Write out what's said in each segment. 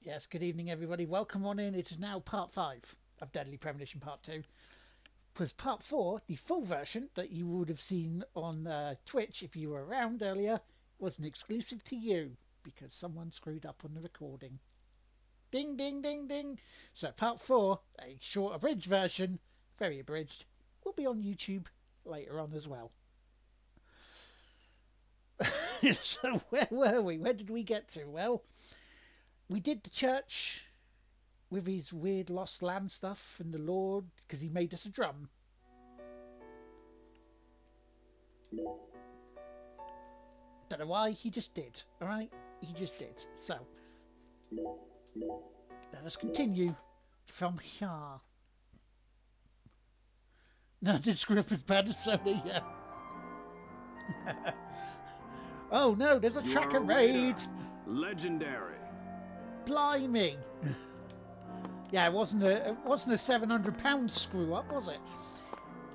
Yes, good evening, everybody. Welcome on in. It is now part 5 of Deadly Premonition Part 2. Because Part 4, the full version that you would have seen on Twitch if you were around earlier, was an exclusive to you because someone screwed up on the recording. Ding, ding, ding, ding. So Part 4, a short abridged version, very abridged, will be on YouTube later on as well. So where were we? Where did we get to? Well, we did the church with his weird lost lamb stuff and the Lord, because he made us a drum. Don't know why, he just did, alright? He just did. So, let us continue from here. No, I did screw up his bad as Sony, yeah. Oh no, there's a tracker raid! Legendary. Blimey! Yeah, it wasn't a £700 screw up, was it?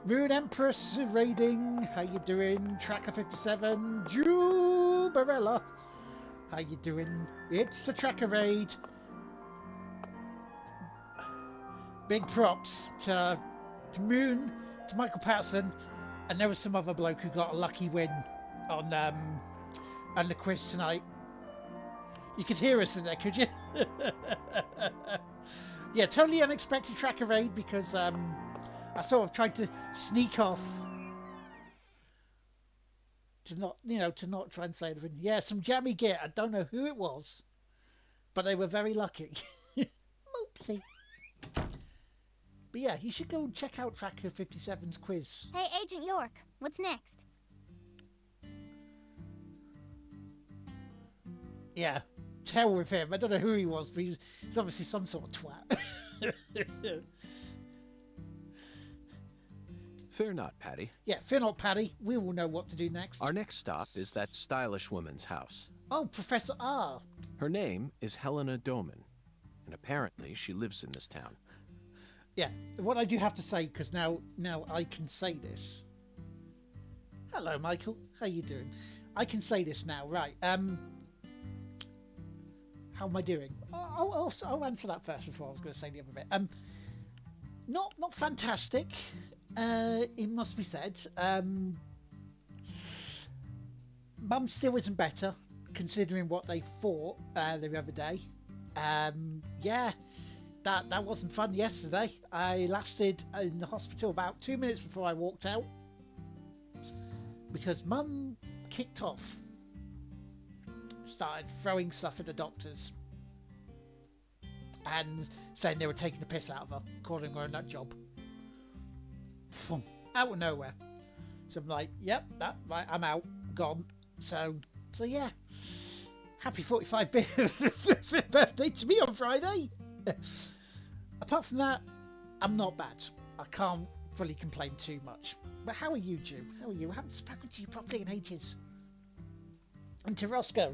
Moon Empress raiding. How you doing? Tracker 57. Drew Barella. How you doing? It's the tracker raid. Big props to Moon, to Michael Patterson, and there was some other bloke who got a lucky win on the quiz tonight. You could hear us in there, could you? Yeah, totally unexpected tracker raid because I sort of tried to sneak off to not try and say anything. Yeah, some jammy git. I don't know who it was, but they were very lucky. Oopsie. But yeah, you should go and check out Tracker 57's quiz. Hey, Agent York, what's next? Yeah, hell with him. I don't know who he was, but he's obviously some sort of twat. Fear not, Patty. Yeah, fear not, Paddy. We will know what to do next. Our next stop is that stylish woman's house. Oh, Professor R. Her name is Helena Doman, and apparently she lives in this town. Yeah, what I do have to say, because now I can say this. Hello, Michael. How you doing? I can say this now, right? How am I doing? I'll answer that first before I was going to say the other bit. Not fantastic. It must be said. Mum still isn't better, considering what they fought the other day. Yeah, that wasn't fun yesterday. I lasted in the hospital about 2 minutes before I walked out because Mum kicked off. Started throwing stuff at the doctors and saying they were taking the piss out of her, calling her a nut job. Out of nowhere. So I'm like, yep, right, I'm out, gone. So yeah. Happy 45th birthday to me on Friday. Apart from that, I'm not bad. I can't fully complain too much. But how are you, Jew? How are you? I haven't spoken to you properly in ages. And to Roscoe.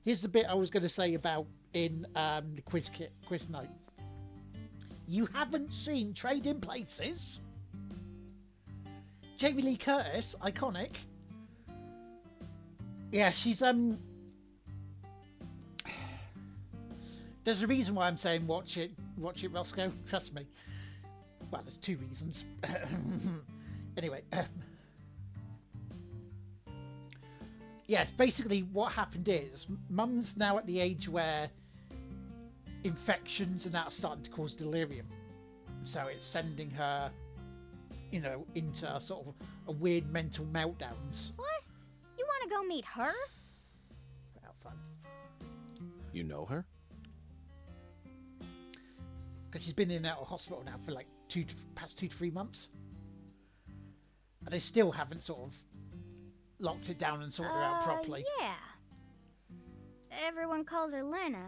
Here's the bit I was going to say about in the quiz night. You haven't seen Trading Places? Jamie Lee Curtis, iconic. Yeah, she's There's a reason why I'm saying watch it, Roscoe. Trust me. Well, there's 2 reasons. Anyway. Yes, basically what happened is Mum's now at the age where infections and that are starting to cause delirium. So it's sending her, into sort of a weird mental meltdowns. What? You want to go meet her? Well, fun. You know her? Because she's been in and out of hospital now for like past 2 to 3 months. And they still haven't sort of locked it down and sorted it out properly. Yeah. Everyone calls her Lena.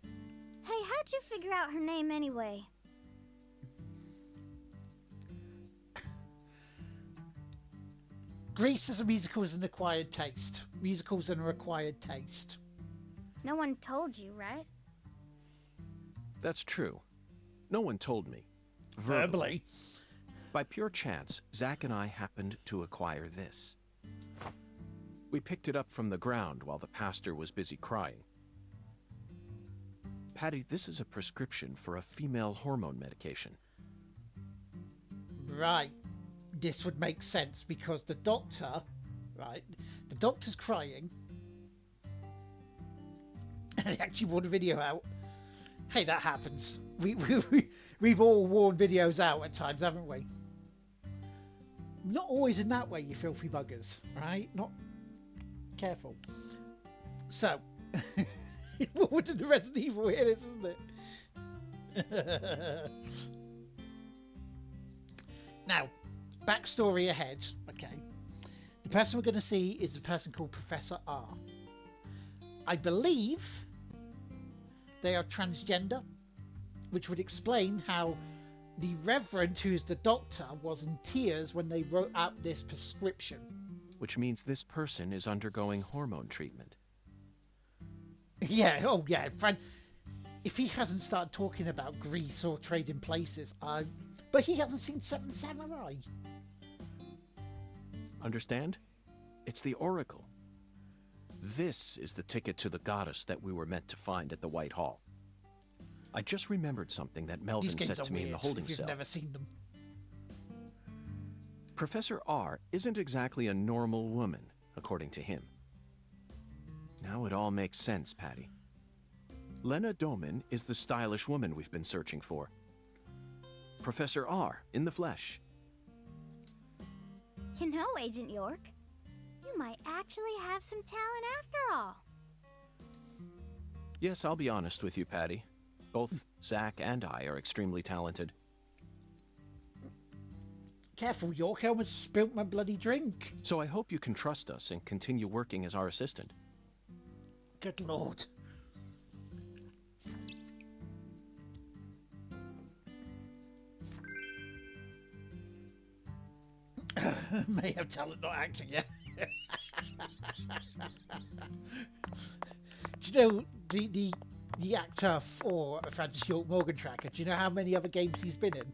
Hey, how'd you figure out her name anyway? Greece as a musical is an acquired taste. Musicals are an acquired taste. No one told you, right? That's true. No one told me. Verbally. By pure chance, Zach and I happened to acquire this. We picked it up from the ground while the pastor was busy crying. Patty, this is a prescription for a female hormone medication. Right. This would make sense because the doctor, right, the doctor's crying. And he actually wore the video out. Hey, that happens. We've all worn videos out at times, haven't we? Not always in that way, you filthy buggers, right? Not careful. So, more than the Resident Evil here, isn't it? Now, backstory ahead. Okay, the person we're going to see is a person called Professor R. I believe they are transgender, which would explain how the Reverend, who's the doctor, was in tears when they wrote out this prescription. Which means this person is undergoing hormone treatment. Yeah, oh yeah, friend. If he hasn't started talking about Greece or trading places, but he hasn't seen Seven Samurai. Understand? It's the Oracle. This is the ticket to the goddess that we were meant to find at the White Hall. I just remembered something that Melvin said to me in the holding cell. You've never seen them. Professor R isn't exactly a normal woman, according to him. Now it all makes sense, Patty. Lena Doman is the stylish woman we've been searching for. Professor R, in the flesh. You know, Agent York, you might actually have some talent after all. Yes, I'll be honest with you, Patty. Both Zach and I are extremely talented. Careful, York, I almost spilt my bloody drink. So I hope you can trust us and continue working as our assistant. Good Lord. May have talent, not acting, yeah. Do you know the actor for Francis York Morgan Tracker? Do you know how many other games he's been in?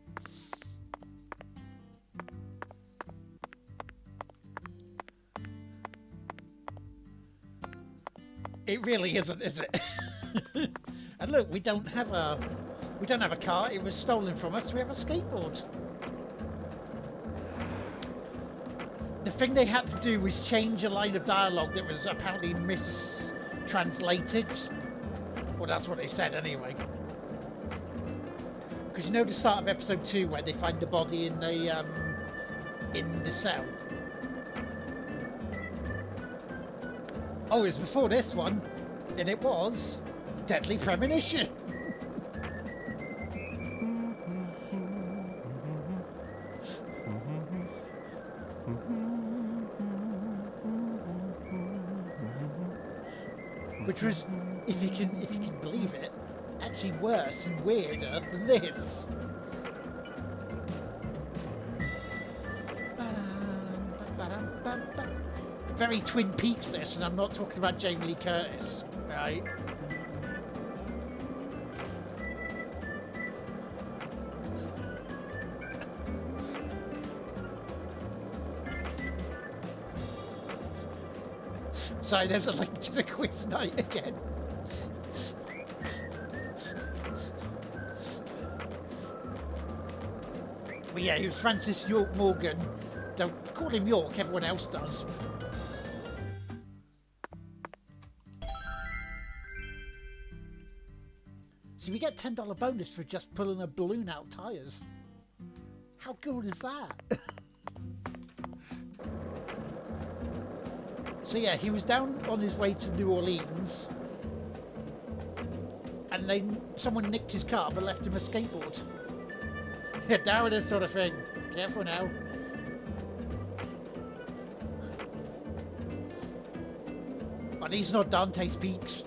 It really isn't, is it? And look, we don't have a car. It was stolen from us. We have a skateboard. The thing they had to do was change a line of dialogue that was apparently mistranslated. Well, that's what they said anyway. Because you know the start of episode 2 where they find the body in the cell. Oh, it was before this one, and it was Deadly Premonition. Which was, if you can believe it, actually worse and weirder than this. Very Twin Peaks this, and I'm not talking about Jamie Lee Curtis, right? Sorry, there's a link to the quiz night again. But yeah, he was Francis York Morgan. Don't call him York, everyone else does. See, we get $10 bonus for just pulling a balloon out of tyres. How good is that? So yeah, he was down on his way to New Orleans, and someone nicked his car but left him a skateboard. Yeah, down this sort of thing. Careful now. But these not Dante's Peaks.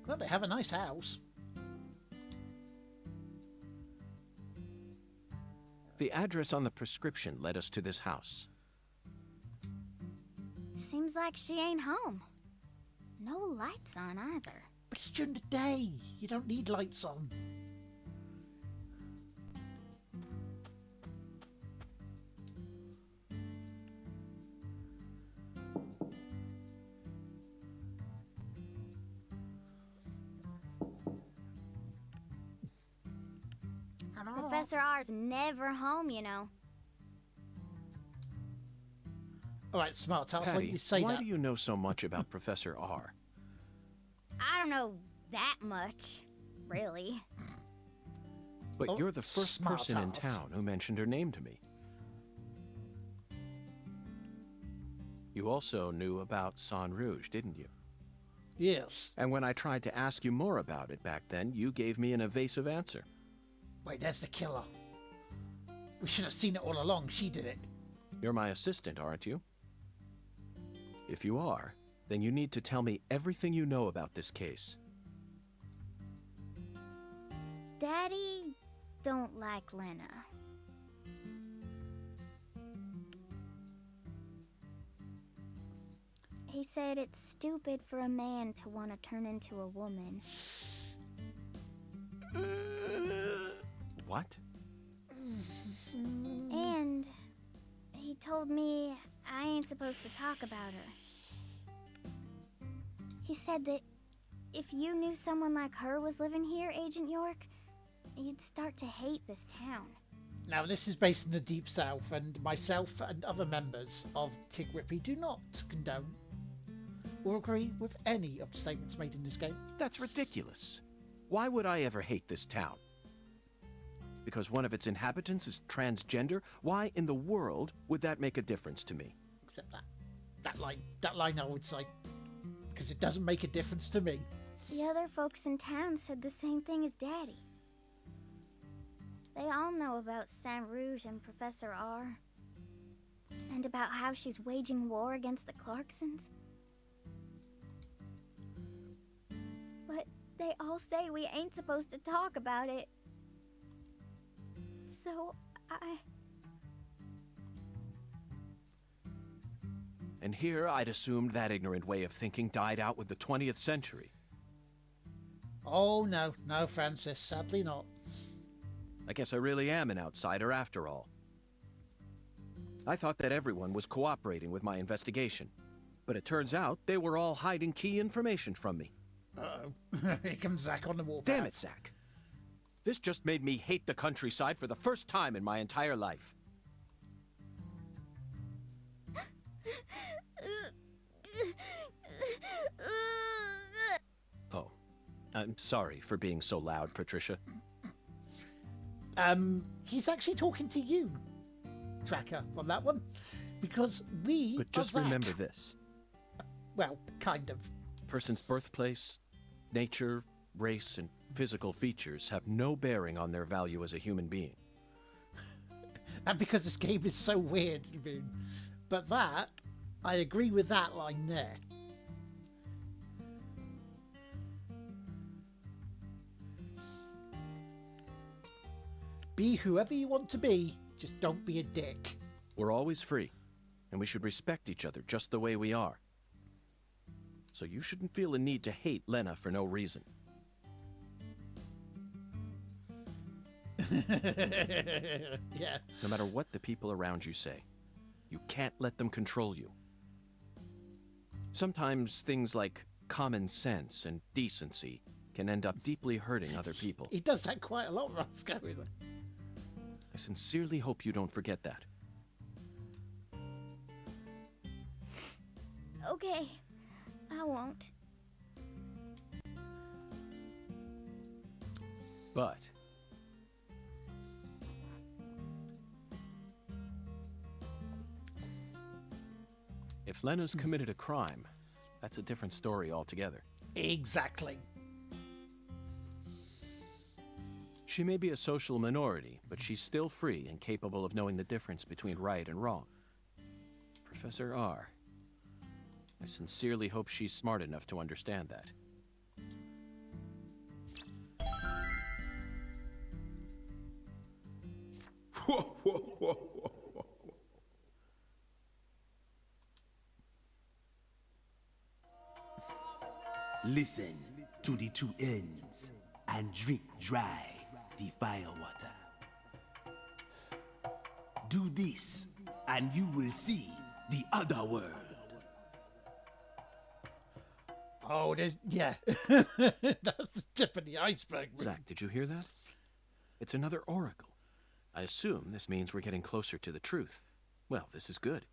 Well, they have a nice house. The address on the prescription led us to this house. Seems like she ain't home. No lights on either. It's during the day. You don't need lights on. Professor R's never home, you know. All right, smart ass. Why Patty, you say why that? do you know so much about Professor R? I don't know that much, really. But Oh, you're the first smart person in ass. town who mentioned her name to me. You also knew about San Rouge, didn't you? Yes. And when I tried to ask you more about it back then, you gave me an evasive answer. Wait, there's the killer. We should have seen it all along. She did it. You're my assistant, aren't you? If you are, then you need to tell me everything you know about this case. Daddy don't like Lena. He said it's stupid for a man to want to turn into a woman. What? And he told me I ain't supposed to talk about her. He said that if you knew someone like her was living here, Agent York, you'd start to hate this town. Now, this is based in the Deep South, and myself and other members of Tig Rippy do not condone or agree with any of the statements made in this game. That's ridiculous. Why would I ever hate this town? Because one of its inhabitants is transgender? Why in the world would that make a difference to me? Except that line I would say, because it doesn't make a difference to me. The other folks in town said the same thing as Daddy. They all know about Saint Rouge and Professor R. And about how she's waging war against the Clarksons. But they all say we ain't supposed to talk about it. So, And here I'd assumed that ignorant way of thinking died out with the 20th century. Oh, no, Francis, sadly not. I guess I really am an outsider after all. I thought that everyone was cooperating with my investigation, but it turns out they were all hiding key information from me. Uh-oh. Here comes Zach on the warpath. Damn it, Zach. This just made me hate the countryside for the first time in my entire life. Oh, I'm sorry for being so loud, Patricia. He's actually talking to you, Tracker, on that one, because we But just are Zach. remember this. Well, kind of. Person's birthplace, nature, race, and physical features have no bearing on their value as a human being. And because this game is so weird, Boone. But that, I agree with that line there. Be whoever you want to be, just don't be a dick. We're always free, and we should respect each other just the way we are. So you shouldn't feel a need to hate Lena for no reason. Yeah. No matter what the people around you say, you can't let them control you. Sometimes things like common sense and decency can end up deeply hurting other people. He does that quite a lot, Roscoe. I sincerely hope you don't forget that. Okay, I won't. But if Lena's committed a crime, that's a different story altogether. Exactly. She may be a social minority, but she's still free and capable of knowing the difference between right and wrong. Professor R. I sincerely hope she's smart enough to understand that. Listen, to the two ends and drink dry the fire water. Do this, and you will see the other world. Oh, yeah. That's the tip of the iceberg. Zach, did you hear that? It's another oracle. I assume this means we're getting closer to the truth. Well, this is good.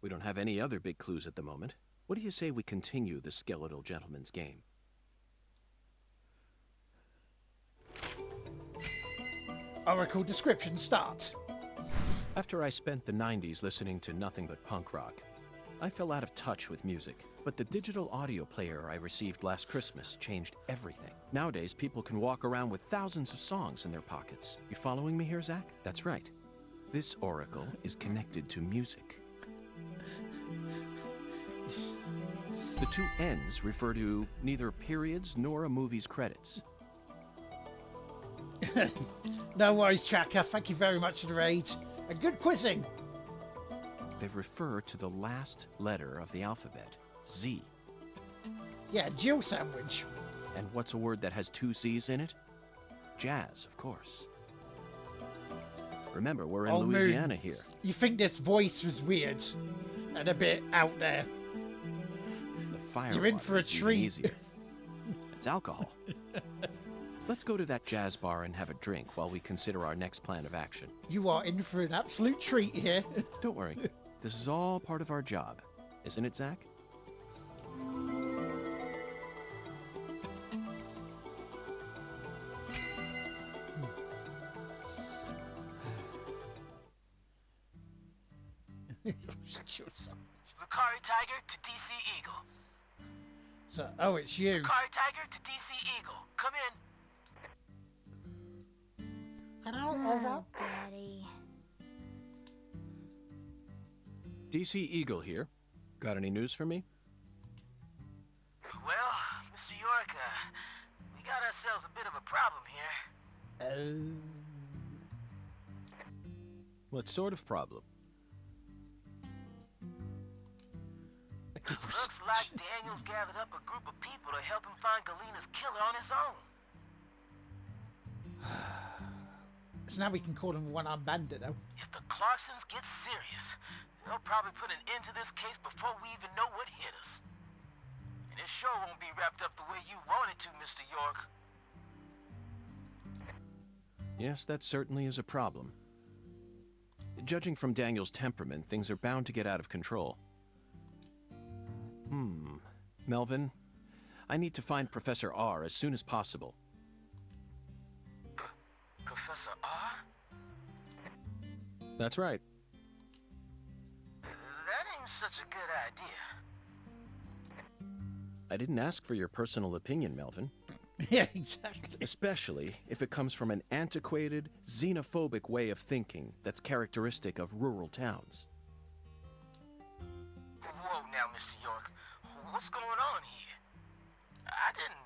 We don't have any other big clues at the moment. What do you say we continue the skeletal gentleman's game? Oracle description start. After I spent the 90s listening to nothing but punk rock, I fell out of touch with music. But the digital audio player I received last Christmas changed everything. Nowadays, people can walk around with thousands of songs in their pockets. You following me here, Zach? That's right. This oracle is connected to music. The two ends refer to neither periods nor a movie's credits. No worries, Tracker. Thank you very much for the raid. A good quizzing. They refer to the last letter of the alphabet, Z. Yeah, Jill sandwich. And what's a word that has two Z's in it? Jazz, of course. Remember, we're in Louisiana here. You think this voice was weird and a bit out there. The fire You're in for a is even treat. easier. It's alcohol. Let's go to that jazz bar and have a drink while we consider our next plan of action. You are in for an absolute treat here. Don't worry. This is all part of our job. Isn't it, Zach? Lucari Tiger to DC Eagle. So, oh, it's you. Lucari Tiger to DC Eagle. Come in. Hello, Oh, over. Daddy. DC Eagle here. Got any news for me? Well, Mr. York, we got ourselves a bit of a problem here. What sort of problem? Looks like Daniel's gathered up a group of people to help him find Galena's killer on his own. So now we can call him a one-armed bandit, though. If the Clarksons get serious, they'll probably put an end to this case before we even know what hit us. And it sure won't be wrapped up the way you want it to, Mr. York. Yes, that certainly is a problem. Judging from Daniel's temperament, things are bound to get out of control. Melvin, I need to find Professor R as soon as possible. Professor R? That's right. That ain't such a good idea. I didn't ask for your personal opinion, Melvin. Yeah, exactly. Especially if it comes from an antiquated, xenophobic way of thinking that's characteristic of rural towns. Whoa now, Mr. York. What's going on here? I didn't...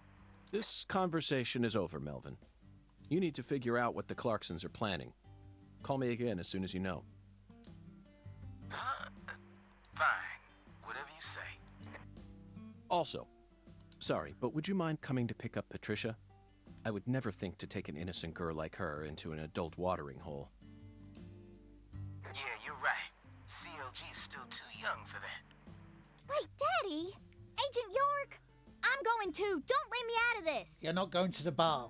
This conversation is over, Melvin. You need to figure out what the Clarksons are planning. Call me again as soon as you know. Huh? Fine. Whatever you say. Also, sorry, but would you mind coming to pick up Patricia? I would never think to take an innocent girl like her into an adult watering hole. Yeah, you're right. CLG's still too young for that. Wait, Daddy! Agent York! I'm going too. Don't leave me out of this. You're not going to the bar.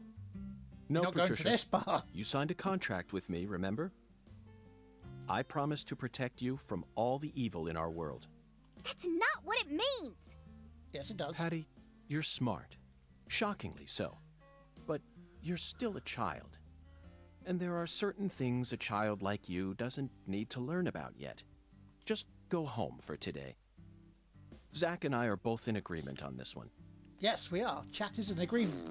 No, You're not Patricia. going to this bar. You signed a contract with me, remember? I promise to protect you from all the evil in our world. That's not what it means. Yes, it does. Patty, you're smart. Shockingly so. But you're still a child. And there are certain things a child like you doesn't need to learn about yet. Just go home for today. Zach and I are both in agreement on this one. Yes, we are. Chat is an agreement.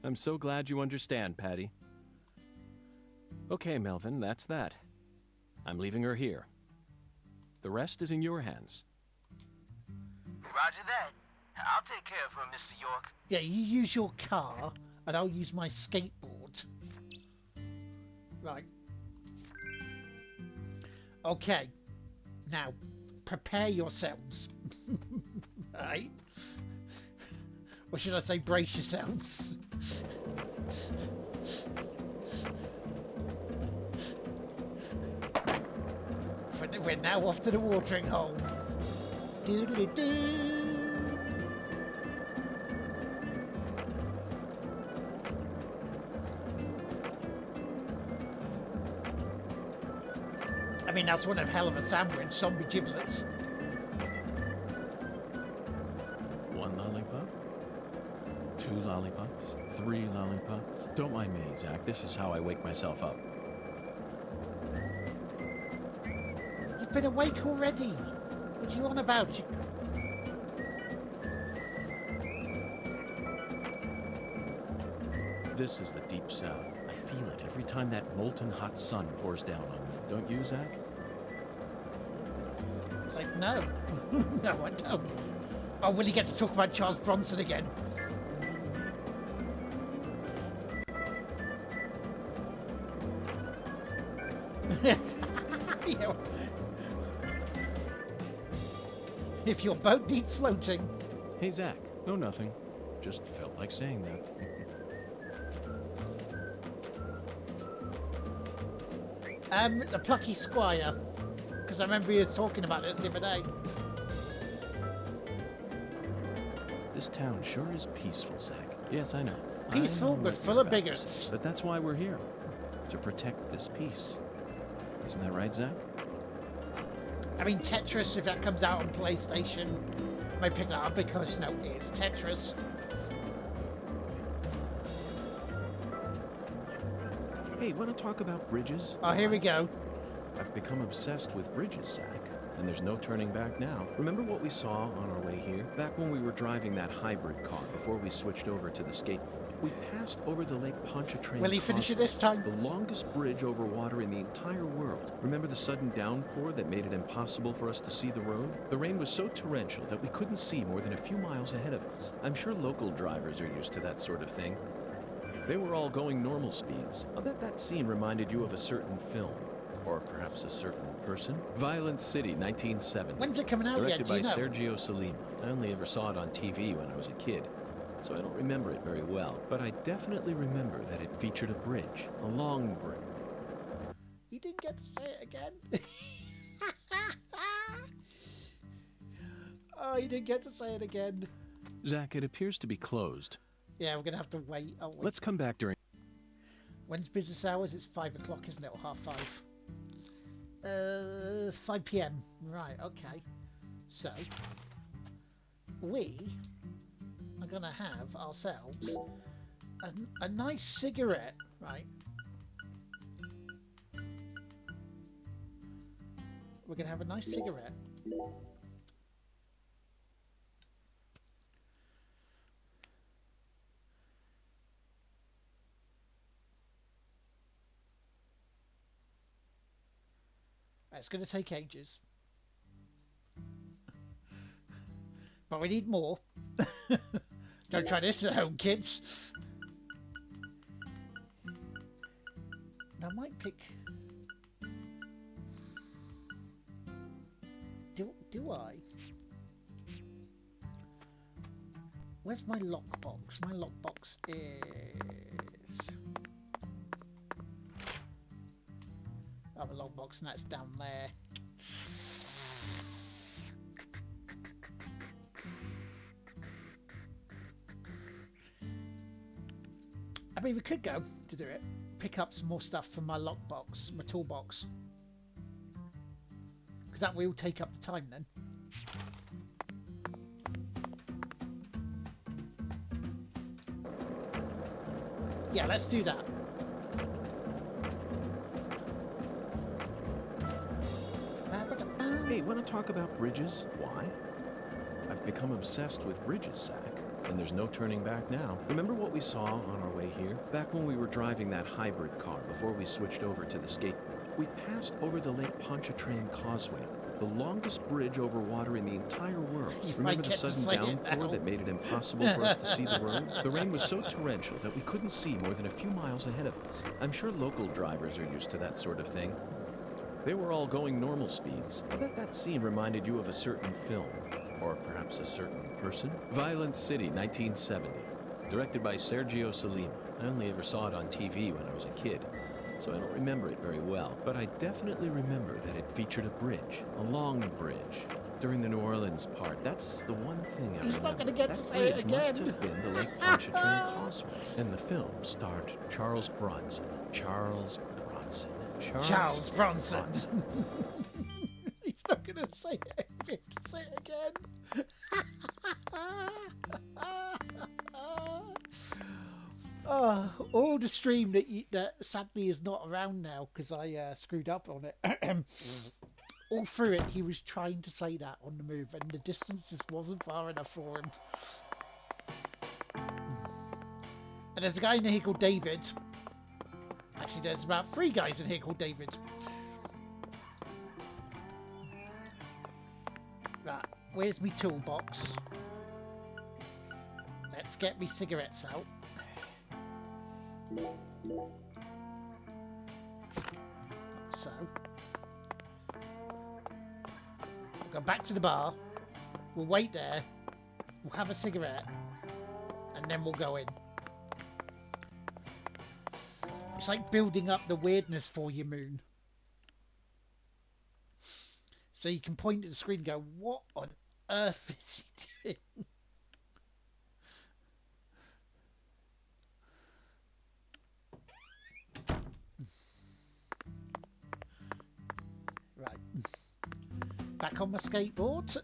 I'm so glad you understand, Patty. Okay, Melvin, that's that. I'm leaving her here. The rest is in your hands. Roger that. I'll take care of her, Mr. York. Yeah, you use your car, and I'll use my skateboard. Right. Okay. Now, prepare yourselves. Right? Or should I say brace yourselves? We're now off to the watering hole. Doodly-doo. I mean, that's one hell of a sandwich, zombie giblets. One lollipop? 2 lollipops? 3 lollipops? Don't mind me, Zach. This is how I wake myself up. You've been awake already. What are you on about? This is the deep south. I feel it every time that molten hot sun pours down on me. Don't you, Zach? It's like, no. No, I don't. Oh, will he get to talk about Charles Bronson again? Yeah. If your boat needs floating. Hey, Zach. No, nothing. Just felt like saying that. The plucky squire. Because I remember he was talking about this the other day. This town sure is peaceful, Zach. Yes, I know. Peaceful, I know but what full you're of about to bigots. say, but that's why we're here. To protect this peace. Isn't that right, Zach? I mean, Tetris, if that comes out on PlayStation, I might pick that up because, you know, it's Tetris. Hey, want to talk about bridges? Oh, here we go. I've become obsessed with bridges, Zach. And there's no turning back now. Remember what we saw on our way here? Back when we were driving that hybrid car before we switched over to the skate. We passed over the Lake Pontchartrain. Will he finish it Causeway, this time? The longest bridge over water in the entire world. Remember the sudden downpour that made it impossible for us to see the road? The rain was so torrential that we couldn't see more than a few miles ahead of us. I'm sure local drivers are used to that sort of thing. They were all going normal speeds. I'll bet that scene reminded you of a certain film. Or perhaps a certain person. Violent City, 1970. When's it coming out yet? Directed Do you by know? Sergio Solima. I only ever saw it on TV when I was a kid, so I don't remember it very well. But I definitely remember that it featured a bridge, a long bridge. You didn't get to say it again. Oh, you didn't get to say it again. Zach, it appears to be closed. Yeah, we're going to have to wait. Oh, wait. Let's come back during... When's business hours? It's 5 o'clock, isn't it? Or 5:30? 5 p.m. Right, okay. So, we are going to have ourselves a nice cigarette, right? We're going to have a nice cigarette. It's going to take ages. But we need more. Don't try this at home, kids. Now, I might pick... Do I? Where's my lockbox? My lockbox is... Oh, the lockbox, and that's down there. I mean, we could go to do it. Pick up some more stuff from my lockbox, my toolbox. Because that will take up the time then. Yeah, let's do that. Hey, want to talk about bridges? Why? I've become obsessed with bridges, Zach. And there's no turning back now. Remember what we saw on our way here? Back when we were driving that hybrid car before we switched over to the skate. We passed over the Lake Pontchartrain Causeway, the longest bridge over water in the entire world. You Remember might the get to say sudden it downpour now. that made it impossible for us to see the road? The rain was so torrential that we couldn't see more than a few miles ahead of us. I'm sure local drivers are used to that sort of thing. They were all going normal speeds. I bet that scene reminded you of a certain film. Or perhaps a certain person? Violent City, 1970. Directed by Sergio Salima. I only ever saw it on TV when I was a kid, so I don't remember it very well. But I definitely remember that it featured a bridge, a long bridge. During the New Orleans part, that's the one thing I He's not remember. going to get That to say it bridge must again. have been the Lake Pontchartrain Causeway. And the film starred Charles Bronson. Charles Bronson. Charles Bronson. He's not going to say it. He has to say it again. All the stream that sadly is not around now because I screwed up on it. All through it, he was trying to say that on the move, and the distance just wasn't far enough for him. And there's a guy in here called David. Actually, there's about 3 guys in here called David. Right, where's me toolbox? Let's get me cigarettes out. So, we'll go back to the bar. We'll wait there. We'll have a cigarette. And then we'll go in. It's like building up the weirdness for you, Moon. So you can point at the screen and go, what on earth is he doing? Right. Back on my skateboard.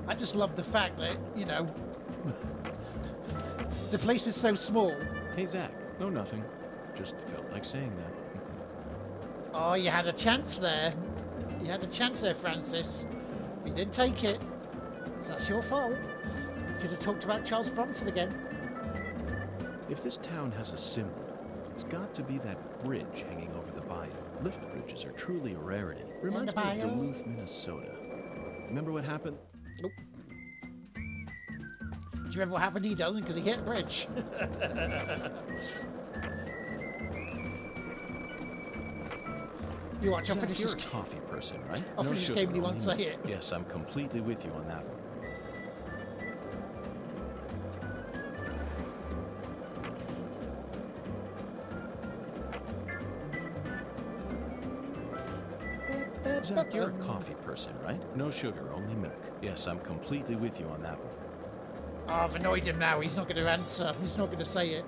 I just love the fact that, you know, the place is so small. Hey, Zach. No, nothing. Just felt like saying that. Oh, you had a chance there. You had a chance there, Francis. You didn't take it. So that's your fault. Could have talked about Charles Bronson again. If this town has a symbol, it's got to be that bridge hanging over the bayou. Lift bridges are truly a rarity. Reminds me of bayou. Duluth, Minnesota. Remember what happened? Nope. Do you remember what happened? He doesn't because he hit a bridge. You watch, I'll Zach, finish you're this. a coffee person, right? I'll finish this sugar, game and you only won't say milk. it. Yes, I'm completely with you on that one. Zach, you're a coffee person, right? No sugar, only milk. Yes, I'm completely with you on that one. Oh, I've annoyed him now. He's not going to answer. He's not going to say it.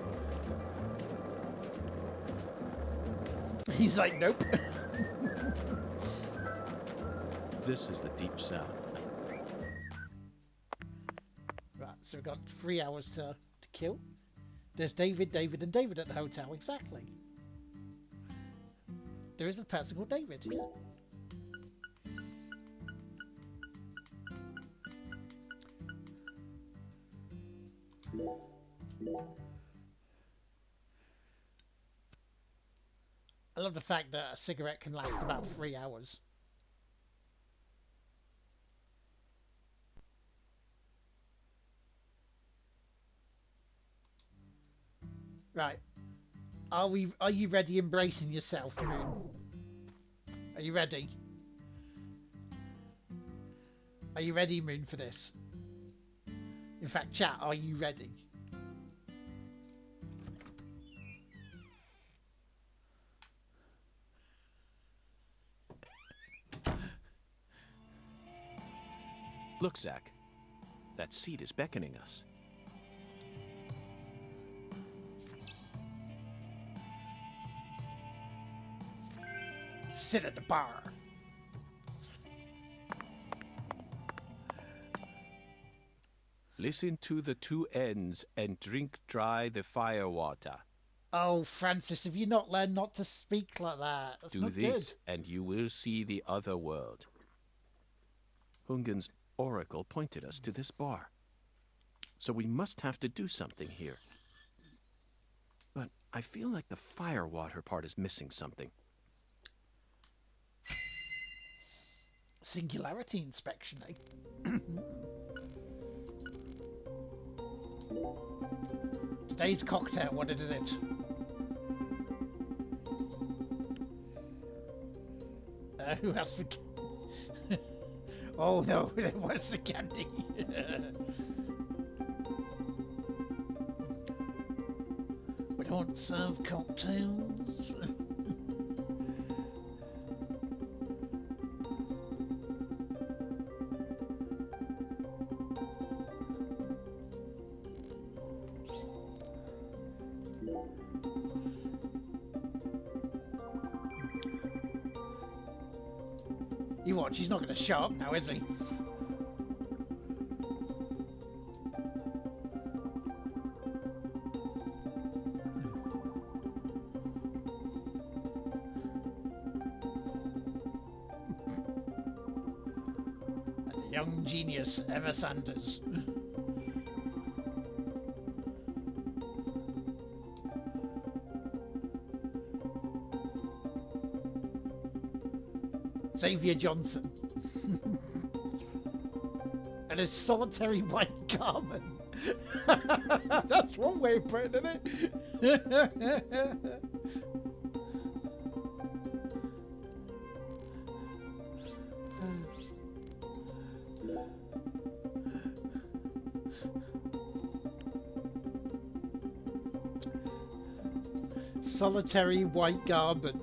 He's like, nope. This is the Deep South. Right, so we've got 3 hours to kill. There's David, and David at the hotel. Exactly. There is a person called David. Yeah. I love the fact that a cigarette can last about 3 hours. Right. Are you ready embracing yourself, Moon? Are you ready? Are you ready, Moon, for this? In fact, chat, are you ready? Look, Zach. That seat is beckoning us. Sit at the bar. Listen to the two ends and drink dry the fire water. Oh, Francis, have you not learned not to speak like that? That's Do not this, good. and you will see the other world. Hungan's oracle pointed us to this bar. So we must have to do something here. But I feel like the fire water part is missing something. Singularity inspection, eh? Today's cocktail, what is it? Who has the Oh no, there was the candy. We don't serve cocktails. You watch, he's not going to shut up now, is he? And the young genius, Emma Sanders. Xavier Johnson. And his solitary white garment. That's one way of putting it. Solitary white garment.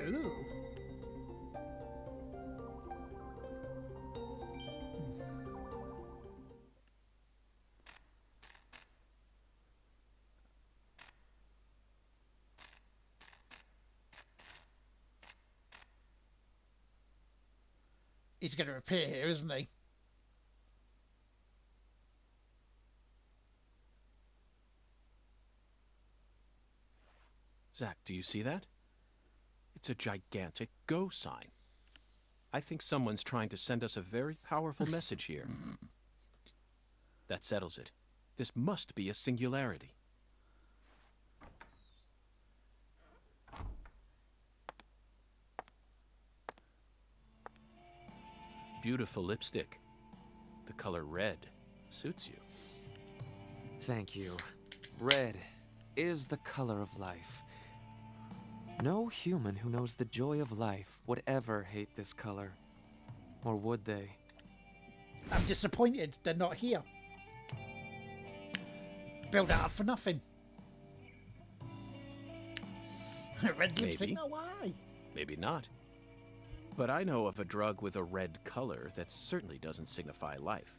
Oh. He's going to appear here, isn't he? Zach, do you see that? It's a gigantic go sign. I think someone's trying to send us a very powerful message here. That settles it. This must be a singularity. Beautiful lipstick. The color red suits you. Thank you. Red is the color of life. No human who knows the joy of life would ever hate this color. Or would they? I'm disappointed they're not here. Build it up for nothing. Red lipstick, Maybe. no why? Maybe not. But I know of a drug with a red color that certainly doesn't signify life.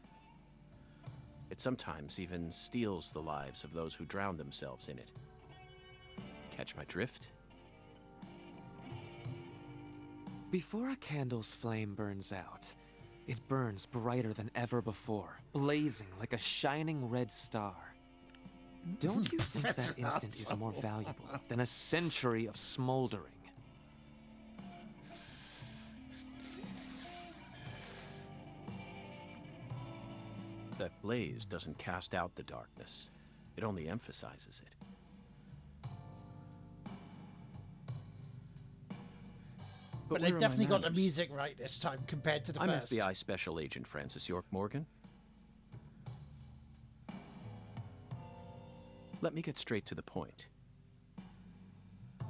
It sometimes even steals the lives of those who drown themselves in it. Catch my drift? Before a candle's flame burns out, it burns brighter than ever before, blazing like a shining red star. Don't you think that instant is more valuable than a century of smoldering? That blaze doesn't cast out the darkness. It only emphasizes it. But where they've are my definitely got the manners? music right this time compared to the I'm first. FBI Special Agent Francis York Morgan. Let me get straight to the point.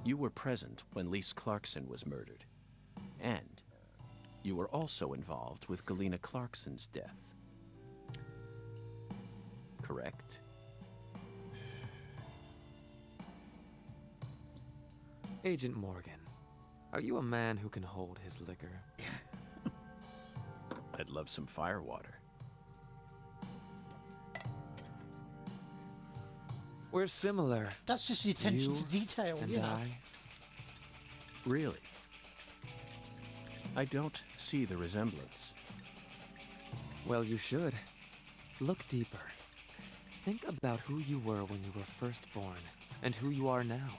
You were present when Lise Clarkson was murdered. And you were also involved with Galena Clarkson's death. Correct? Agent Morgan, are you a man who can hold his liquor? I'd love some firewater. We're similar. That's just the attention You to detail, and you know. I. Really? I don't see the resemblance. Well, you should. Look deeper. Think about who you were when you were first born, and who you are now.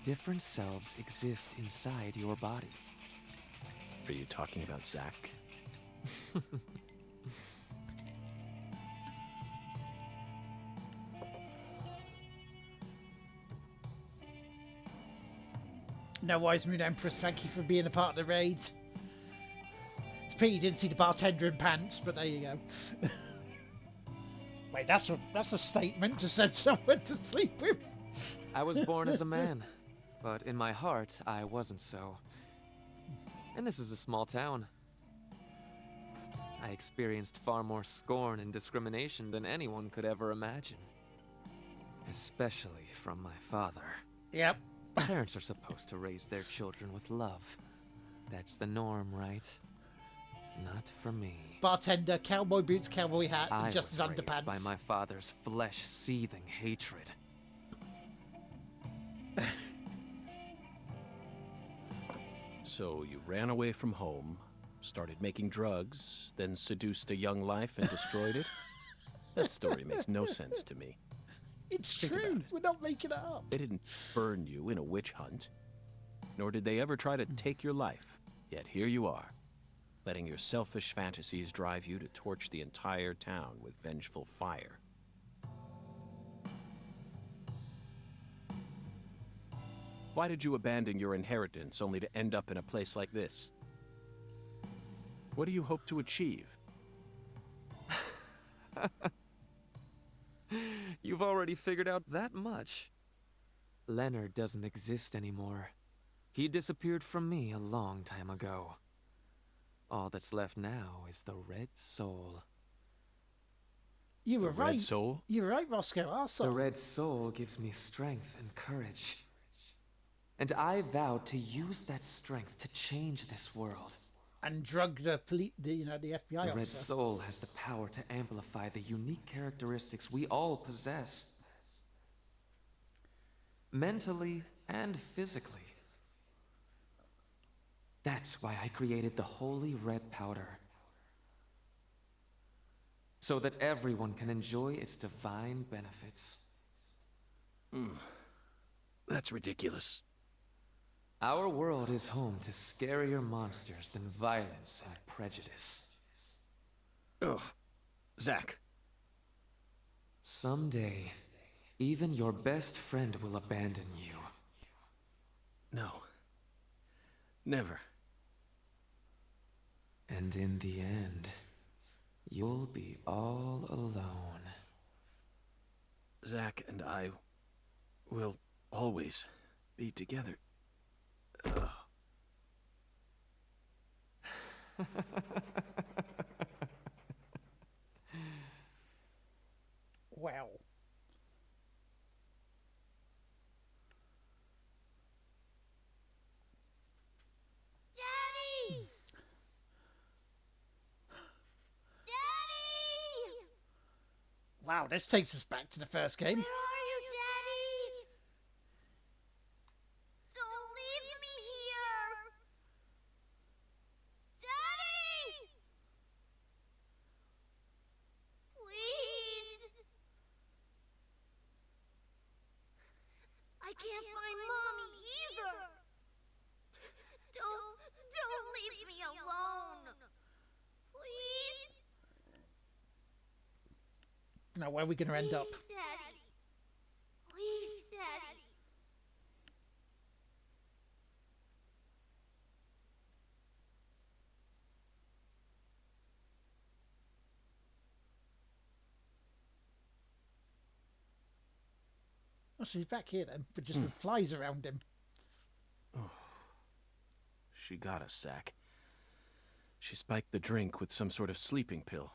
Different selves exist inside your body. Are you talking about Zach? No, Wise Moon Empress, thank you for being a part of the raid. It's a pity you didn't see the bartender in pants, but there you go. Wait, that's a statement to send someone to sleep with. I was born as a man, but in my heart, I wasn't so. And this is a small town. I experienced far more scorn and discrimination than anyone could ever imagine. Especially from my father. Yep. Parents are supposed to raise their children with love. That's the norm, right? Not for me. Bartender, cowboy boots, cowboy hat, I and just his was raised underpants. by my father's flesh-seething hatred. So you ran away from home, started making drugs, then seduced a young life and destroyed it? That story makes no sense to me. It's Think true. about it. We're not making it up. They didn't burn you in a witch hunt, nor did they ever try to take your life. Yet here you are, letting your selfish fantasies drive you to torch the entire town with vengeful fire. Why did you abandon your inheritance only to end up in a place like this? What do you hope to achieve? You've already figured out that much. Leonard doesn't exist anymore. He disappeared from me a long time ago. All that's left now is the Red Soul. You were The right. Red Soul? You were right, Roscoe. Our The soul. Red Soul gives me strength and courage. And I vowed to use that strength to change this world. And drug the police, the FBI The officer. Red Soul has the power to amplify the unique characteristics we all possess. Mentally and physically. That's why I created the holy red powder. So that everyone can enjoy its divine benefits. That's ridiculous. Our world is home to scarier monsters than violence and prejudice. Ugh. Zach. Someday, even your best friend will abandon you. No. Never. And in the end, you'll be all alone. Zach and I will always be together. Ugh. Wow. Daddy! Daddy! Wow, this takes us back to the first game. Where are you, Daddy? Don't leave me here! Daddy! Please! I can't find Mommy either! Don't leave me alone! Please? Now, where are we going to end up? Please, Daddy. Please, Daddy. Oh, so he's back here then, but just with flies around him. She got us, Zach. She spiked the drink with some sort of sleeping pill.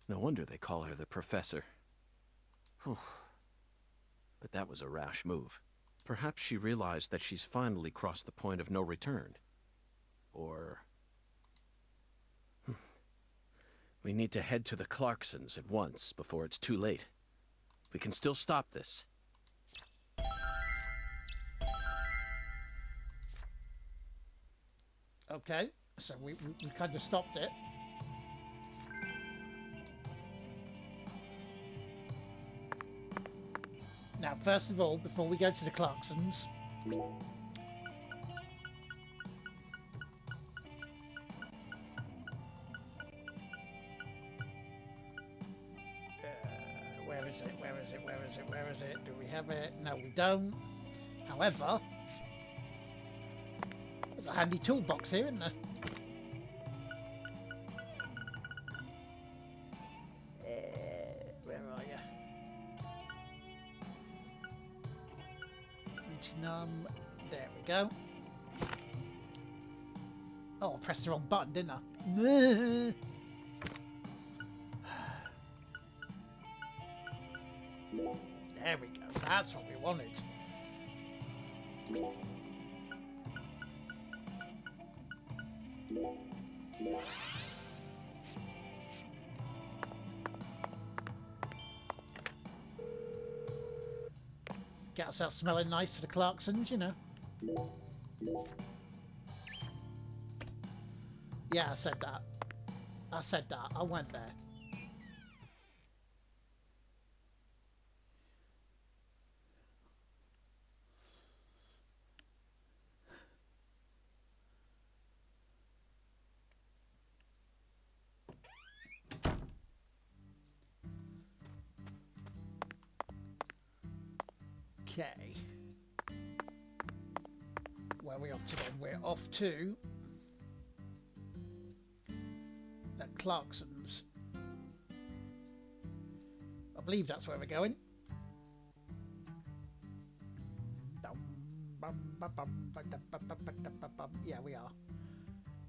No wonder they call her the Professor. Whew. But that was a rash move. Perhaps she realized that she's finally crossed the point of no return. Or... We need to head to the Clarksons at once, before it's too late. We can still stop this. Okay, so we kind of stopped it. Now, first of all, before we go to the Clarksons, Where is it? Where is it? Where is it? Where is it? Do we have it? No, we don't. However, there's a handy toolbox here, isn't there? Where are you? There we go. Oh, I pressed the wrong button, didn't I? There we go. That's what we wanted. Get ourselves smelling nice for the Clarksons, you know. Yeah, I said that. I said that. I went there. Okay. Where are we off to then? We're off to the Clarksons. I believe that's where we're going. Yeah, we are.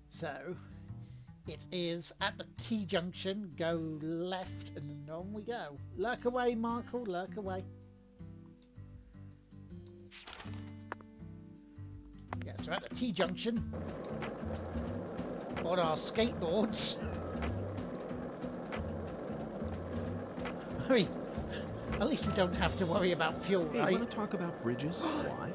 So, it is at the T-junction. Go left and on we go. Lurk away, Michael, lurk away. Yeah, so at the T-junction, on our skateboards. I mean, at least we don't have to worry about fuel, Hey, right? want to talk about bridges? Why?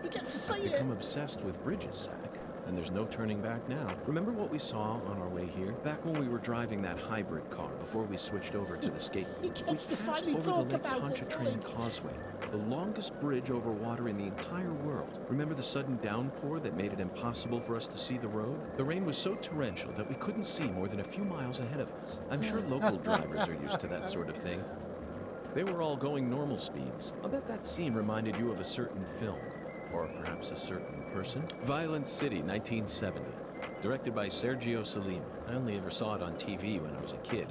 He gets to say it. I'm obsessed with bridges, Zach. And there's no turning back now. Remember what we saw on our way here? Back when we were driving that hybrid car before we switched over to the skate. He We gets to passed finally over talk the Lake about it, Pontchartrain really. Causeway, the longest bridge over water in the entire world. Remember the sudden downpour that made it impossible for us to see the road? The rain was so torrential that we couldn't see more than a few miles ahead of us. I'm sure local drivers are used to that sort of thing. They were all going normal speeds. I'll bet that scene reminded you of a certain film. Or perhaps a certain person. Violent City, 1970. Directed by Sergio Salima. I only ever saw it on TV when I was a kid,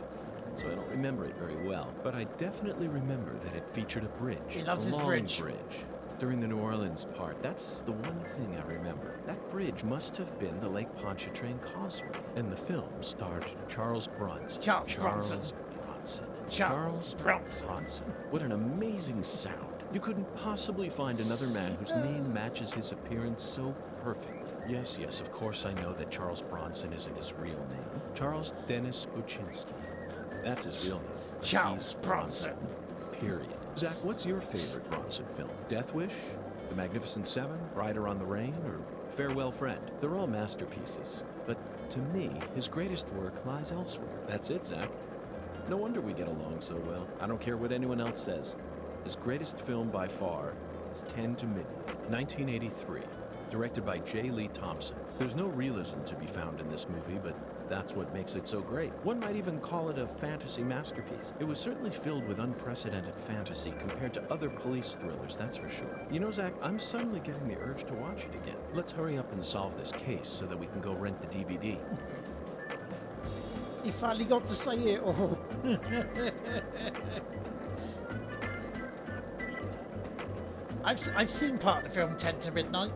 so I don't remember it very well. But I definitely remember that it featured a bridge. He loves a his long bridge. During the New Orleans part, that's the one thing I remember. That bridge must have been the Lake Pontchartrain Causeway. And the film starred Charles Bronson. Charles Bronson. Charles Bronson. What an amazing sound. You couldn't possibly find another man whose name matches his appearance so perfectly. Yes, yes, of course I know that Charles Bronson isn't his real name. Charles Dennis Buczynski. That's his real name. Charles He's Bronson. Period. Zach, what's your favorite Bronson film? Death Wish? The Magnificent Seven? Rider on the Rain? Or Farewell Friend? They're all masterpieces. But to me, his greatest work lies elsewhere. That's it, Zach. No wonder we get along so well. I don't care what anyone else says. His greatest film by far is 10 to Midnight, 1983, directed by J. Lee Thompson. There's no realism to be found in this movie, but that's what makes it so great. One might even call it a fantasy masterpiece. It was certainly filled with unprecedented fantasy compared to other police thrillers, that's for sure. You know, Zach, I'm suddenly getting the urge to watch it again. Let's hurry up and solve this case so that we can go rent the DVD. You finally got to say it all. I've seen part of the film 10 to Midnight.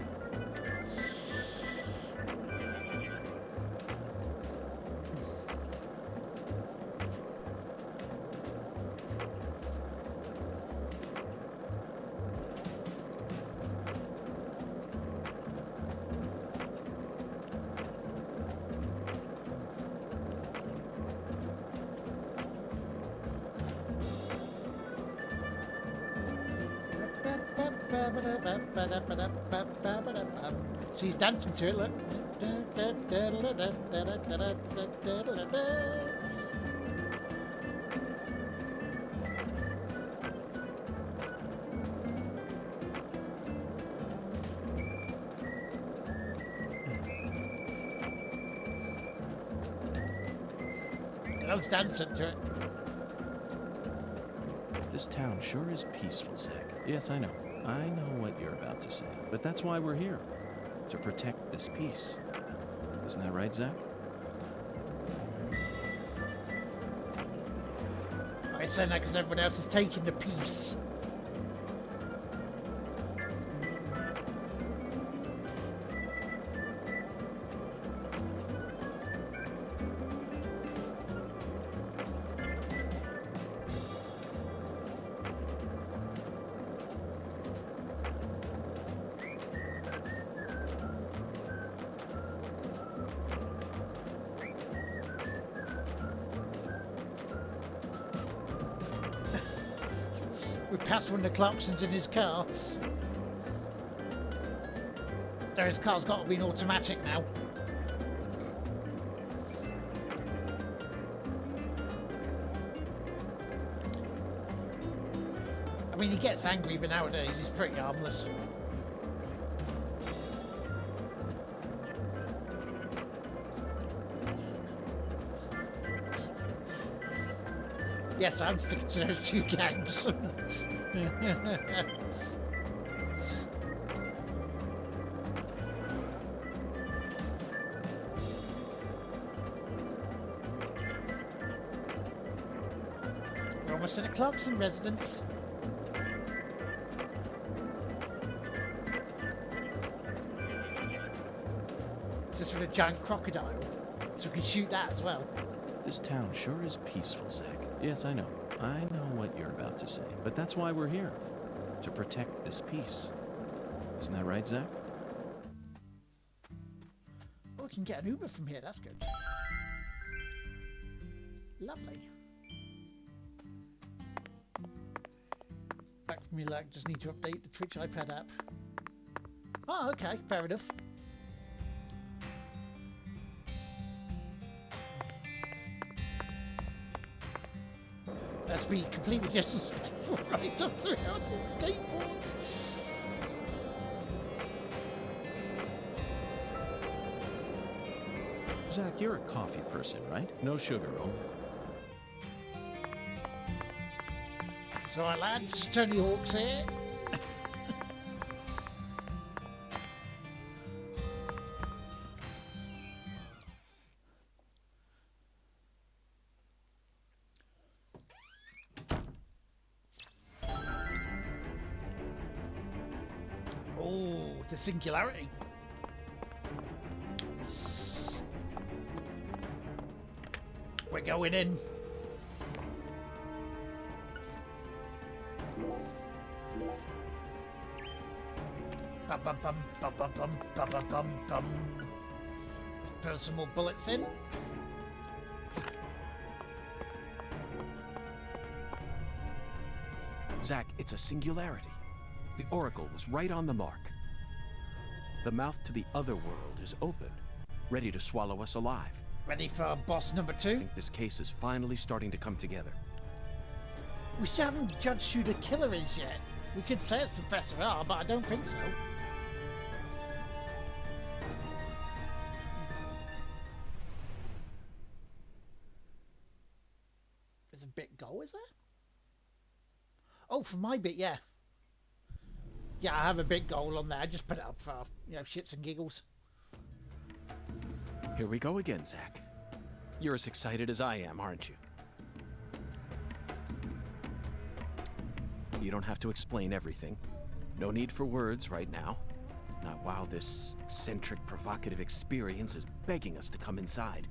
She's dancing to it, look. Loves dancing to it. This This town sure is peaceful, Zach. Yes, I know. I know what you're about to say. But that's why we're here. To protect this peace. Isn't that right, Zach? I say that because everyone else is taking the peace. We've passed one of the Clarksons in his car. Though his car's got to be an automatic now. I mean, he gets angry, but nowadays he's pretty harmless. Yes, I'm sticking to those two gangs. We're almost in a Clarkson residence. Just with a giant crocodile, so we can shoot that as well. This town sure is peaceful, Zach. Yes, I know. I know what you're about to say. But that's why we're here. To protect this peace. Isn't that right, Zach? Oh, we can get an Uber from here. That's good. Lovely. Back from your lag. Just need to update the Twitch iPad app. Oh, okay. Fair enough. Let's be completely disrespectful right up throughout the skateboards. Zach, you're a coffee person, right? No sugar, oh? So, our lads, Tony Hawk's here. The singularity. We're going in. Bum bum bum bum bum bum bum bum bum bum. Let's throw some more bullets in. Zach, it's a singularity. The Oracle was right on the mark. The mouth to the other world is open, ready to swallow us alive. Ready for boss number 2? I think this case is finally starting to come together. We still haven't judged who the killer is yet. We could say it's Professor R, but I don't think so. There's a bit goal, is there? Oh, for my bit, yeah. Yeah, I have a big goal on there. I just put it up for, you know, shits and giggles. Here we go again, Zach. You're as excited as I am, aren't you? You don't have to explain everything. No need for words right now. Not while this eccentric, provocative experience is begging us to come inside.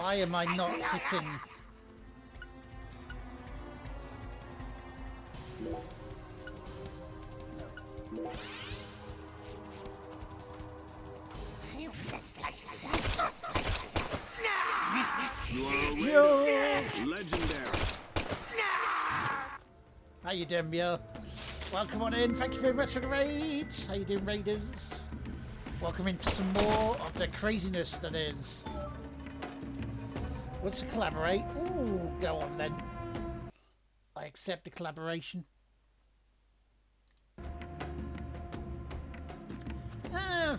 Why am I not hitting? You are a legendary. How you doing, Mia? Welcome on in. Thank you very much for the raid. How you doing, raiders? Welcome into some more of the craziness that is. What's to collaborate? Ooh, go on then. I accept the collaboration.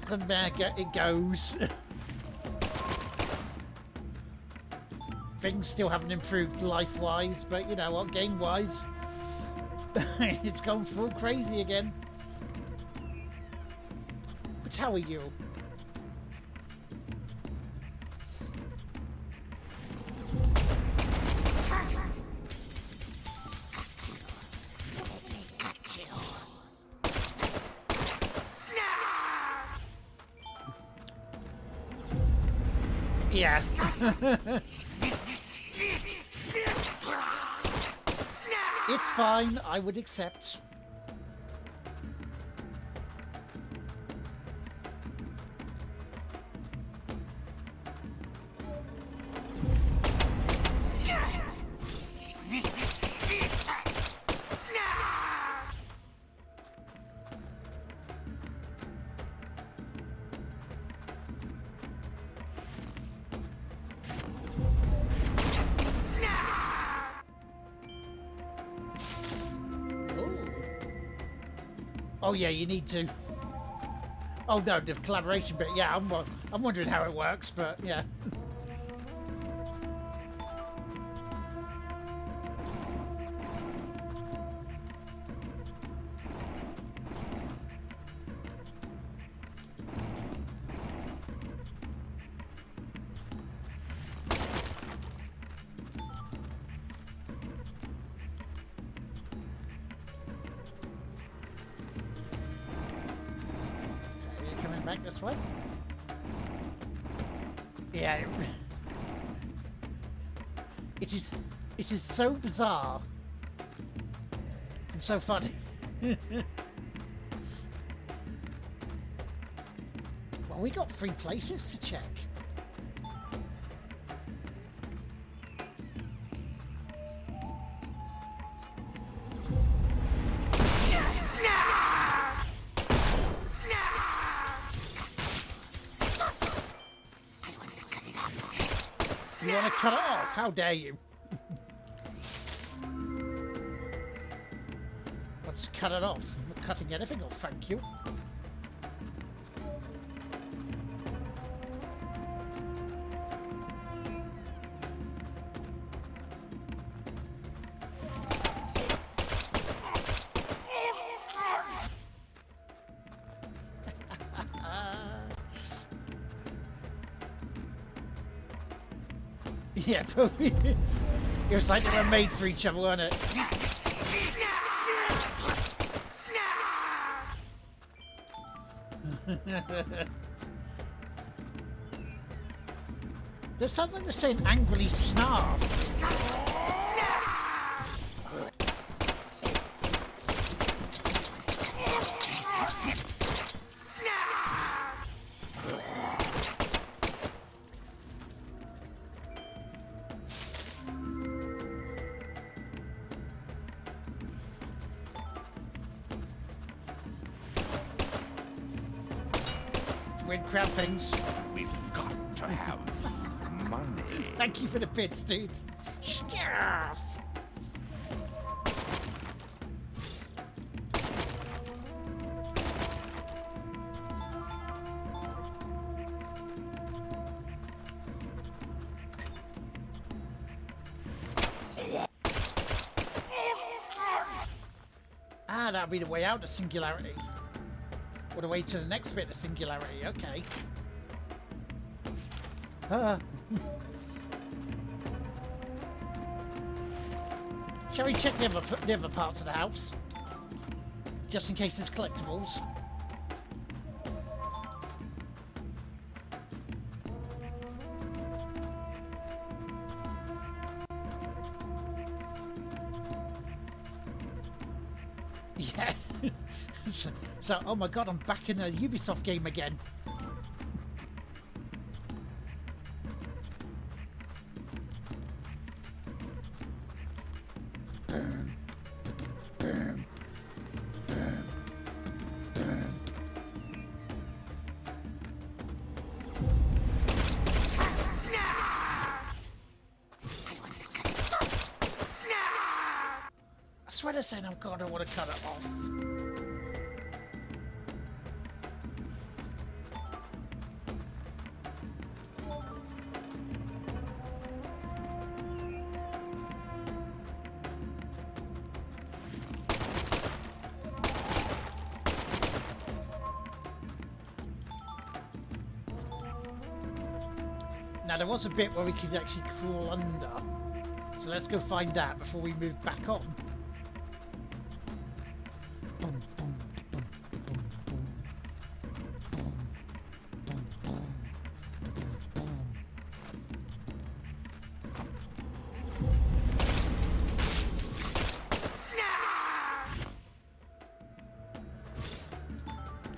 From there it goes. Things still haven't improved life-wise, but you know what, game-wise, it's gone full crazy again. But how are you? Yes. It's fine, I would accept. Oh yeah, you need to. Oh no, the collaboration bit. Yeah, I'm wondering how it works, but yeah. Back this way. Yeah, it is so bizarre and so funny. Well, we got 3 places to check. You want to cut it off? How dare you? Let's cut it off. I'm not cutting anything off, thank you. Yeah, probably. It was like they were made for each other, wasn't it? That sounds like they're saying angrily snarf. Weird crowd things. We've got to have money. Thank you for the bits, dude. Yes. Ah, that'll be the way out of singularity. Or the way to the next bit of singularity, okay. Shall we check the other parts of the house? Just in case there's collectibles. Yeah. So, oh my god, I'm back in a Ubisoft game again. I swear they're saying, oh god, I want to cut it off. Now there was a bit where we could actually crawl under, so let's go find that before we move back on. Boom, boom, boom, boom, boom, boom, boom, boom, boom.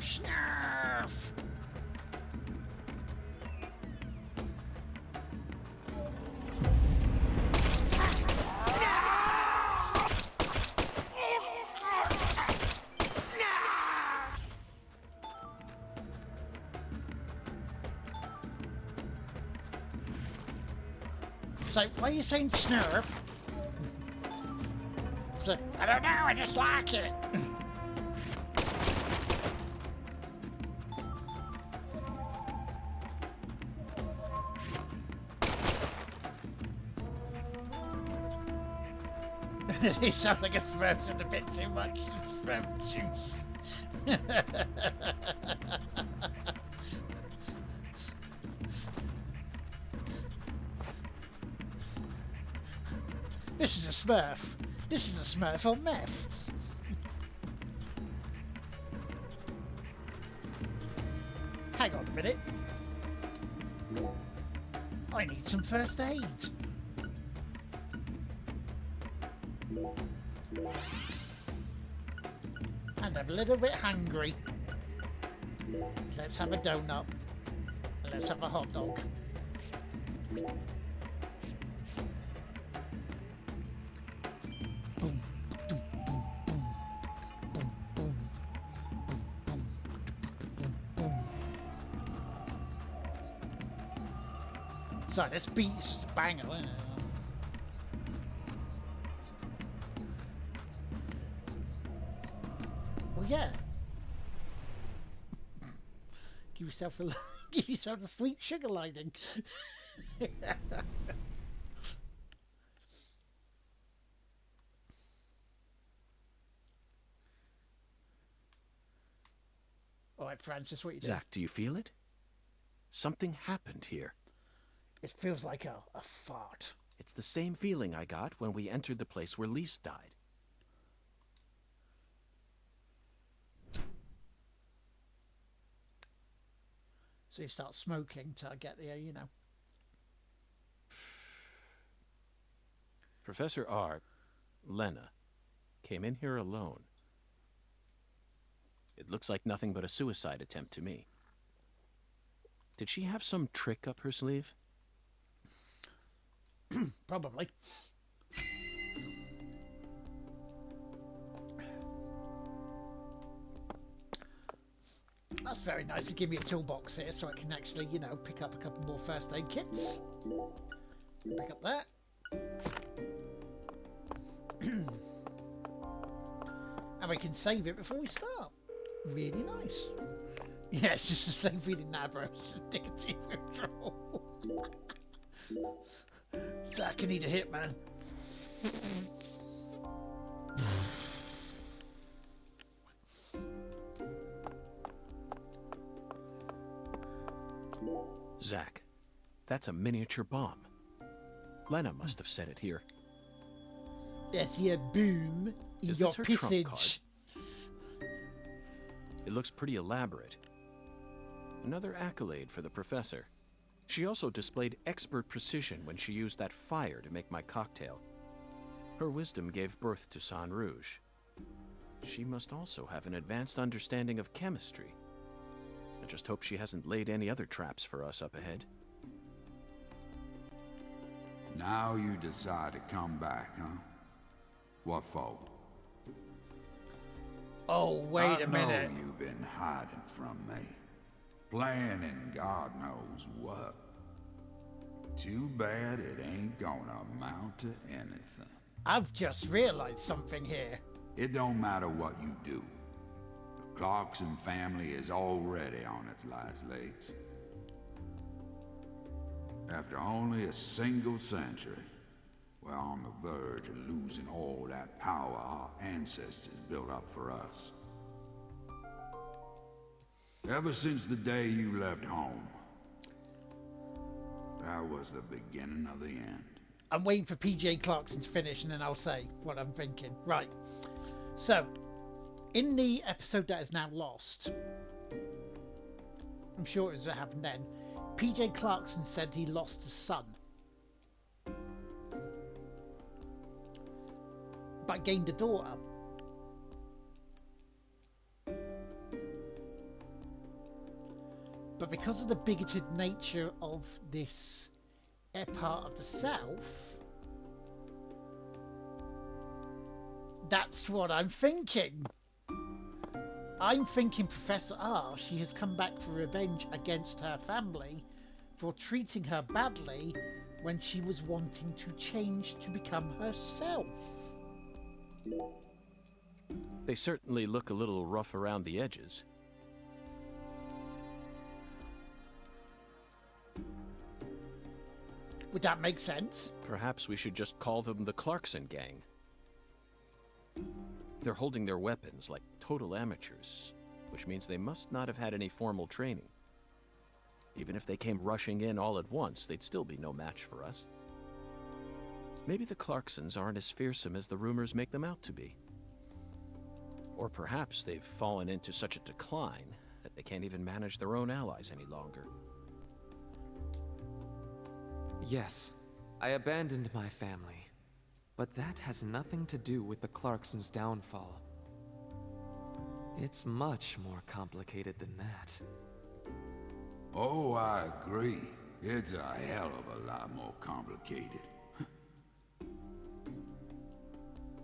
Snarf! So, why are you saying snurf? So, I don't know, I just like it. He sounds like a Smurf's with a bit too much Smurf juice. This is a Smurf. This is a Smurf on meth. Hang on a minute. I need some first aid. And I'm a little bit hungry. Let's have a donut. Let's have a hot dog. Sorry, this beat is just a banger, isn't it? Well, yeah. Give yourself a give yourself a sweet sugar lining. All right, Francis, what you doing? Zach, do you feel it? Something happened here. It feels like a fart. It's the same feeling I got when we entered the place where Lise died. So you start smoking to get the, you know. Professor R, Lena, came in here alone. It looks like nothing but a suicide attempt to me. Did she have some trick up her sleeve? Probably. That's very nice to give me a toolbox here so I can actually, you know, pick up a couple more first aid kits. Pick up that. And we can save it before we start. Really nice. Yeah, it's just the same feeling now, bro. It's nicotine withdrawal. Zach, I need a hit, man. Zach, that's a miniature bomb. Lena must have set it here. Yes, yeah, boom. In Is your this her trump pissage. It looks pretty elaborate. Another accolade for the professor. She also displayed expert precision when she used that fire to make my cocktail. Her wisdom gave birth to San Rouge. she must also have an advanced understanding of chemistry. I just hope she hasn't laid any other traps for us up ahead. Now you decide to come back, huh? What for? Oh, wait a minute. I know you've been hiding from me. Planning God knows what. Too bad it ain't gonna amount to anything. I've just realised something here. It don't matter what you do. The Clarkson family is already on its last legs. After only a single century, we're on the verge of losing all that power our ancestors built up for us. Ever since the day you left home, that was the beginning of the end. I'm waiting for PJ Clarkson to finish and then I'll say what I'm thinking. Right. So, in the episode that is now lost, I'm sure it was what happened then, PJ Clarkson said he lost a son, but gained a daughter. But because of the bigoted nature of this part of the South, that's what I'm thinking. I'm thinking Professor R, she has come back for revenge against her family for treating her badly when she was wanting to change to become herself. They certainly look a little rough around the edges. Would that make sense? Perhaps we should just call them the Clarkson Gang. They're holding their weapons like total amateurs, which means they must not have had any formal training. Even if they came rushing in all at once, they'd still be no match for us. Maybe the Clarksons aren't as fearsome as the rumors make them out to be. Or perhaps they've fallen into such a decline that they can't even manage their own allies any longer. Yes, I abandoned my family, but that has nothing to do with the Clarksons' downfall. It's much more complicated than that. Oh, I agree. It's a hell of a lot more complicated.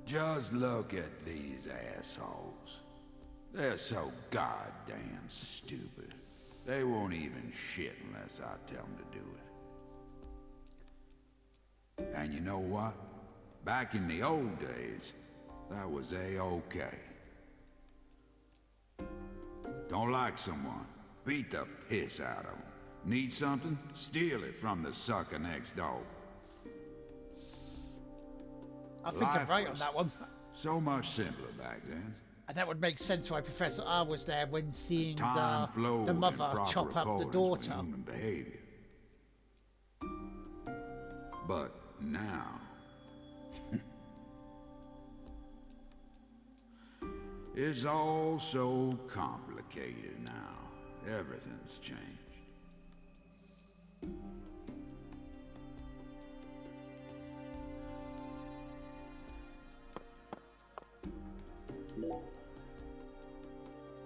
Just look at these assholes. They're so goddamn stupid. They won't even shit unless I tell them to do it. And you know what? Back in the old days, that was A-okay. Don't like someone, beat the piss out of them. Need something? Steal it from the sucker next door. I think I'm Life right on was that one. So much simpler back then. And that would make sense why Professor R was there when seeing Time flowed the in mother proper chop up the accordance daughter. with human behavior. But now, it's all so complicated now. Everything's changed.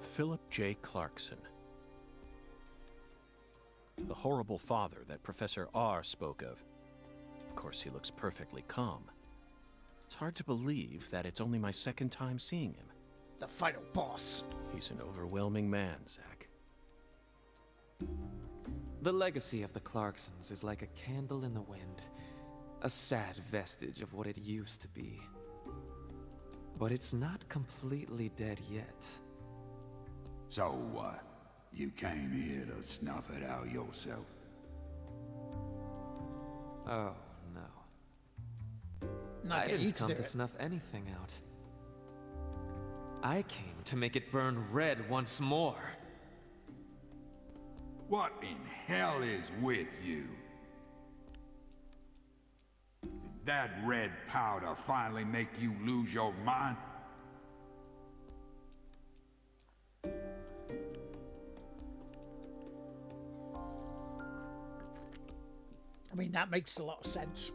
Philip J. Clarkson. The horrible father that Professor R spoke of. Of course, he looks perfectly calm. It's hard to believe that it's only my second time seeing him. The final boss. He's an overwhelming man, Zach. The legacy of the Clarksons is like a candle in the wind, a sad vestige of what it used to be. But it's not completely dead yet. So what? You came here to snuff it out yourself? Oh, no. Not I get you didn't to come do to it. snuff anything out. I came to make it burn red once more. What in hell is with you? Did that red powder finally make you lose your mind? I mean, that makes a lot of sense.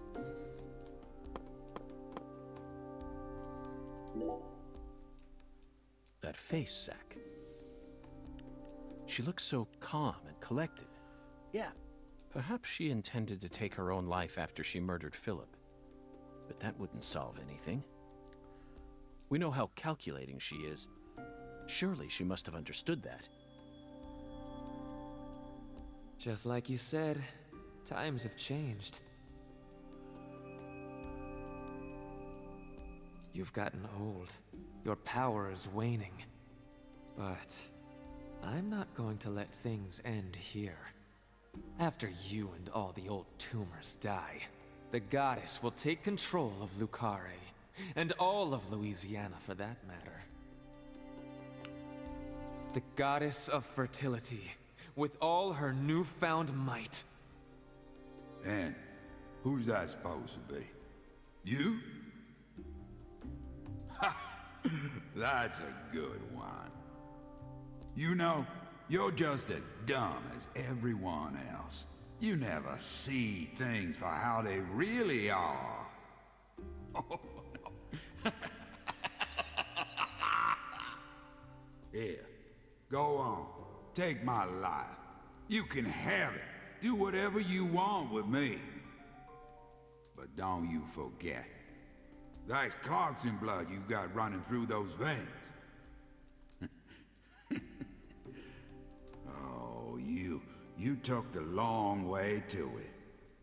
face, Zach. She looks so calm and collected. Yeah. Perhaps she intended to take her own life after she murdered Philip. But that wouldn't solve anything. We know how calculating she is. Surely she must have understood that. Just like you said, times have changed. You've gotten old. Your power is waning. But I'm not going to let things end here. After you and all the old tumors die, the goddess will take control of Lucare, and all of Louisiana for that matter. The goddess of fertility, with all her newfound might. And who's that supposed to be? You? Ha! That's a good one. You know, you're just as dumb as everyone else. You never see things for how they really are. Oh, no. Here, go on. Take my life. You can have it. Do whatever you want with me. But don't you forget. That's Clarkson blood you got running through those veins. Oh, you took the long way to it.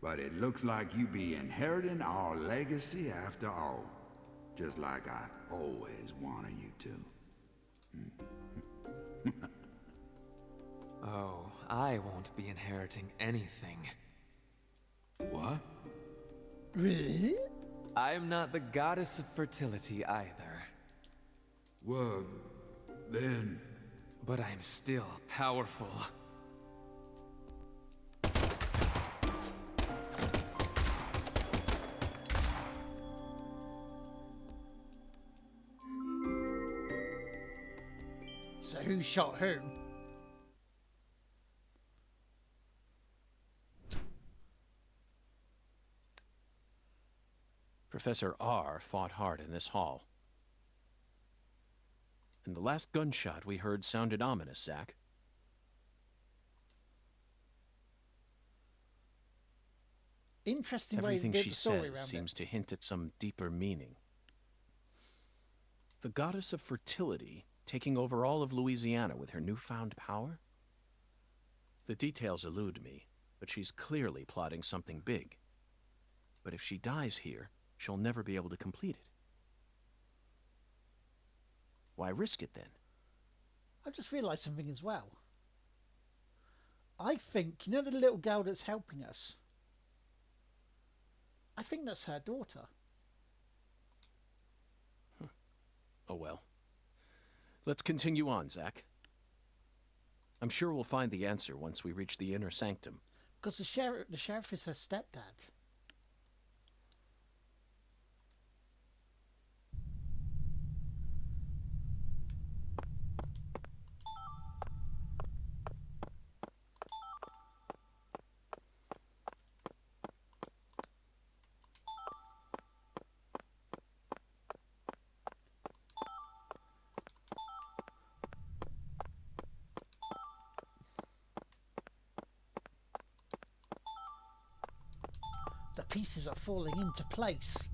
But it looks like you be inheriting our legacy after all. Just like I always wanted you to. Oh, I won't be inheriting anything. What? Really? I'm not the goddess of fertility either. Well, then... But I'm still powerful. So who shot who? Professor R fought hard in this hall. And the last gunshot we heard sounded ominous, Zach. Interesting way Everything they did she the story says around seems it. to hint at some deeper meaning. The goddess of fertility taking over all of Louisiana with her newfound power? The details elude me, but she's clearly plotting something big. But if she dies here, she'll never be able to complete it. Why risk it then? I just realised something as well. I think, you know the little girl that's helping us? I think that's her daughter. Oh well. Let's continue on, Zach. I'm sure we'll find the answer once we reach the inner sanctum. Because the sheriff is her stepdad. The pieces are falling into place.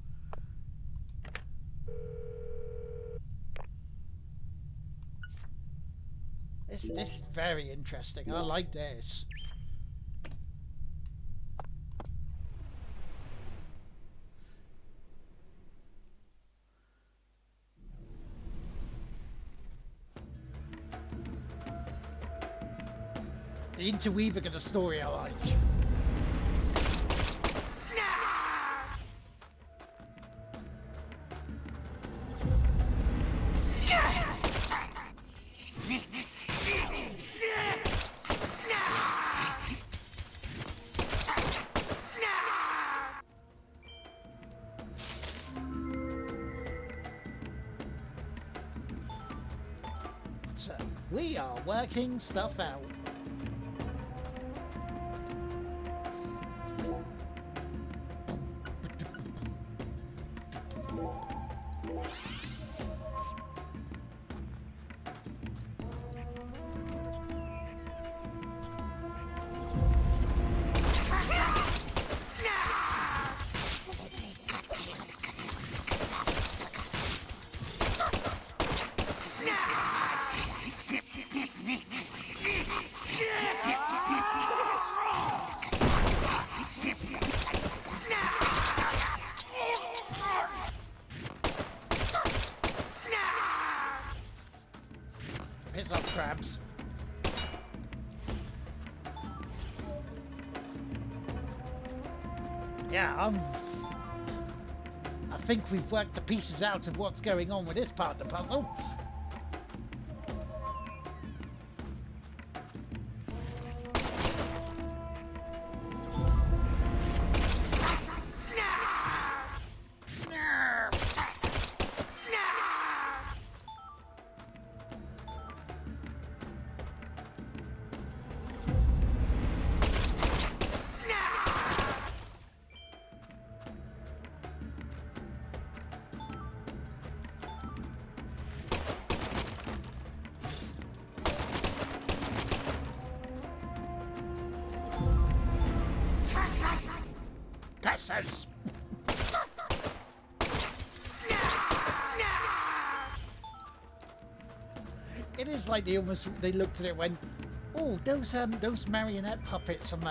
This is very interesting. I like this. The interweaving of the story I like. So, we are working stuff out. Yeah, I think we've worked the pieces out of what's going on with this part of the puzzle. Pesos! It is like they looked at it and went, oh, those marionette puppets from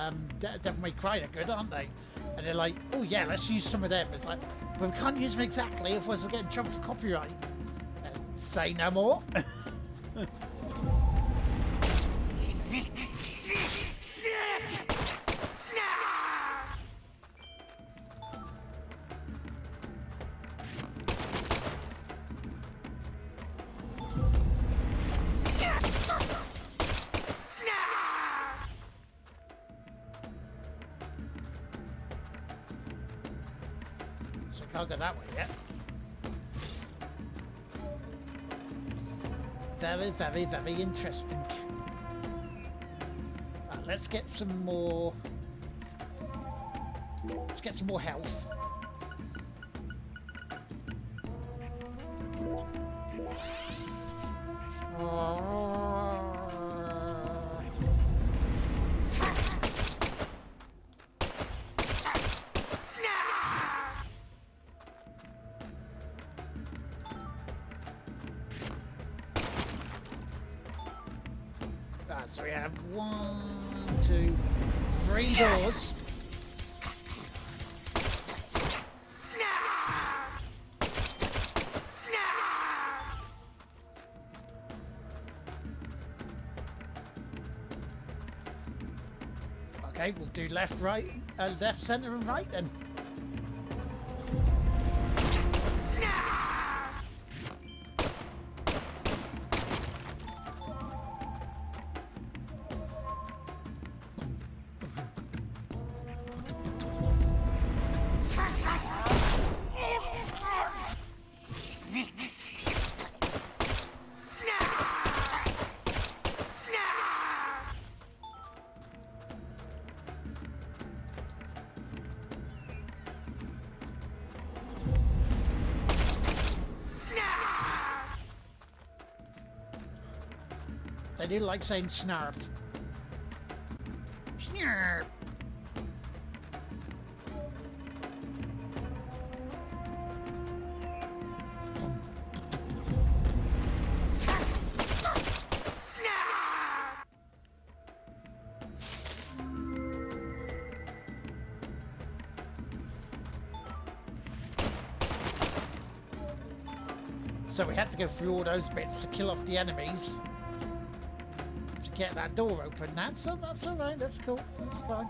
Devil May Cry are good, aren't they? And they're like, oh yeah, let's use some of them. It's like, but we can't use them exactly, otherwise we'll get in trouble for copyright. Say no more. So can't go that way yet. Very, very, very interesting. Right, let's get some more. Let's get some more health. Right, so we have 1, 2, 3 doors. Okay, we'll do left, right, left, center, and right then. They do like saying snarf. Snarf. So we had to go through all those bits to kill off the enemies. Get that door open. That's alright, that's cool, that's fine.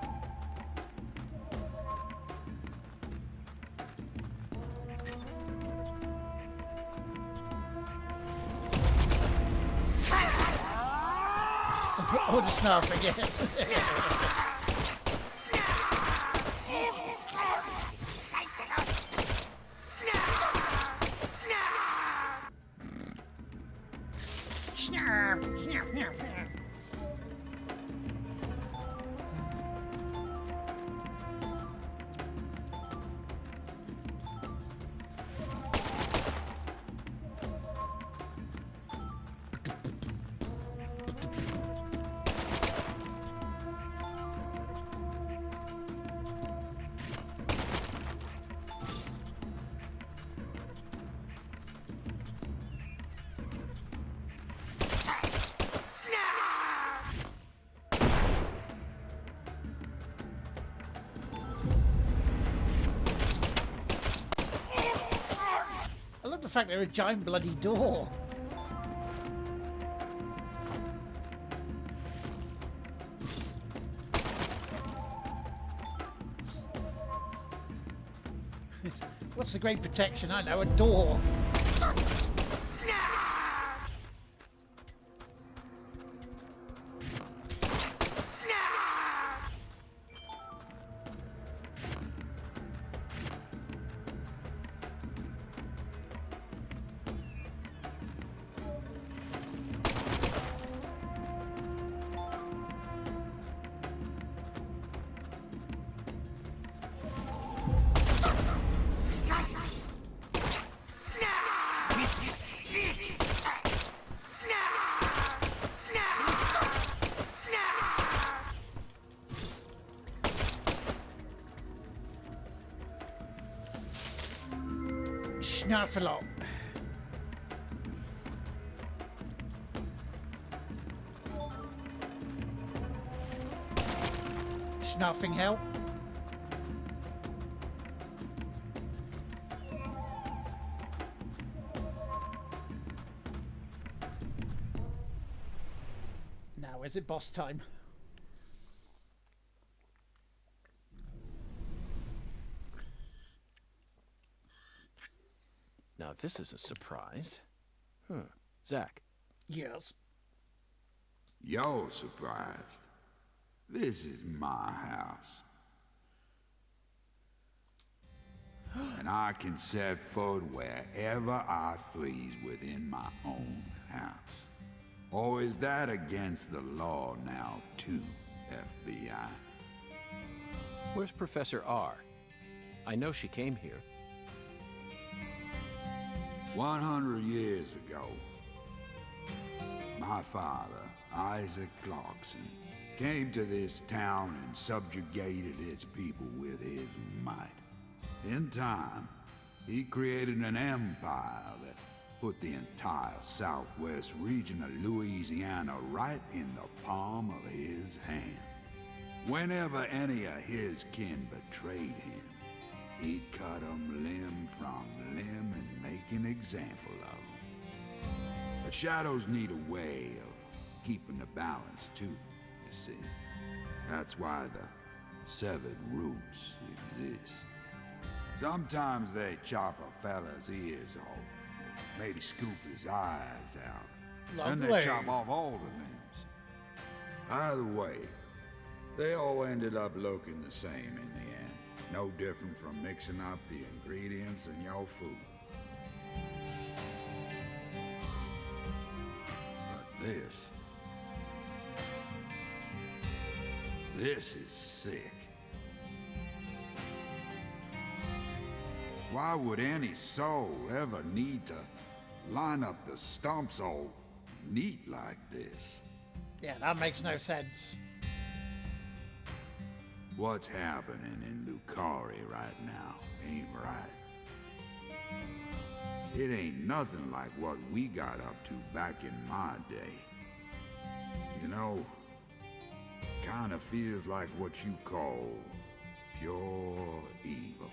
Oh, the snarf again. Snarf, snarf, snarf, snarf. I love the fact they're a giant bloody door. What's the great protection? I know, a door. Snarfalot. Snuffing hell. Now is it boss time? Now this is a surprise. Zach. Yes. You're surprised. This is my house. And I can set foot wherever I please within my own house. Or is that against the law now, too, FBI? Where's Professor R? I know she came here. 100 years ago, my father, Isaac Clarkson, came to this town and subjugated its people with his might. In time, he created an empire that put the entire southwest region of Louisiana right in the palm of his hand. Whenever any of his kin betrayed him, he'd cut them limb from limb and make an example of them. The shadows need a way of keeping the balance too, you see. That's why the severed roots exist. Sometimes they chop a fella's ears off, maybe scoop his eyes out. Then they chop off all the limbs. Either way, they all ended up looking the same in the end. No different from mixing up the ingredients in your food. But this is sick. Why would any soul ever need to line up the stumps all neat like this? Yeah, that makes no sense. What's happening in Lucari right now ain't right. It ain't nothing like what we got up to back in my day. You know, kinda feels like what you call pure evil.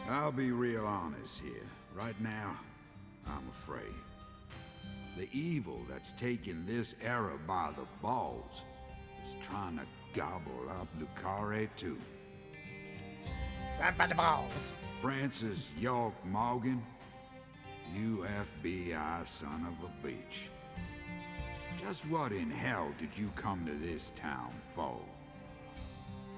I'll be real honest here. Right now, I'm afraid. The evil that's taken this era by the balls is trying to gobble up Lucare too. Right by the balls. Francis York Morgan, you FBI son of a bitch. Just what in hell did you come to this town for?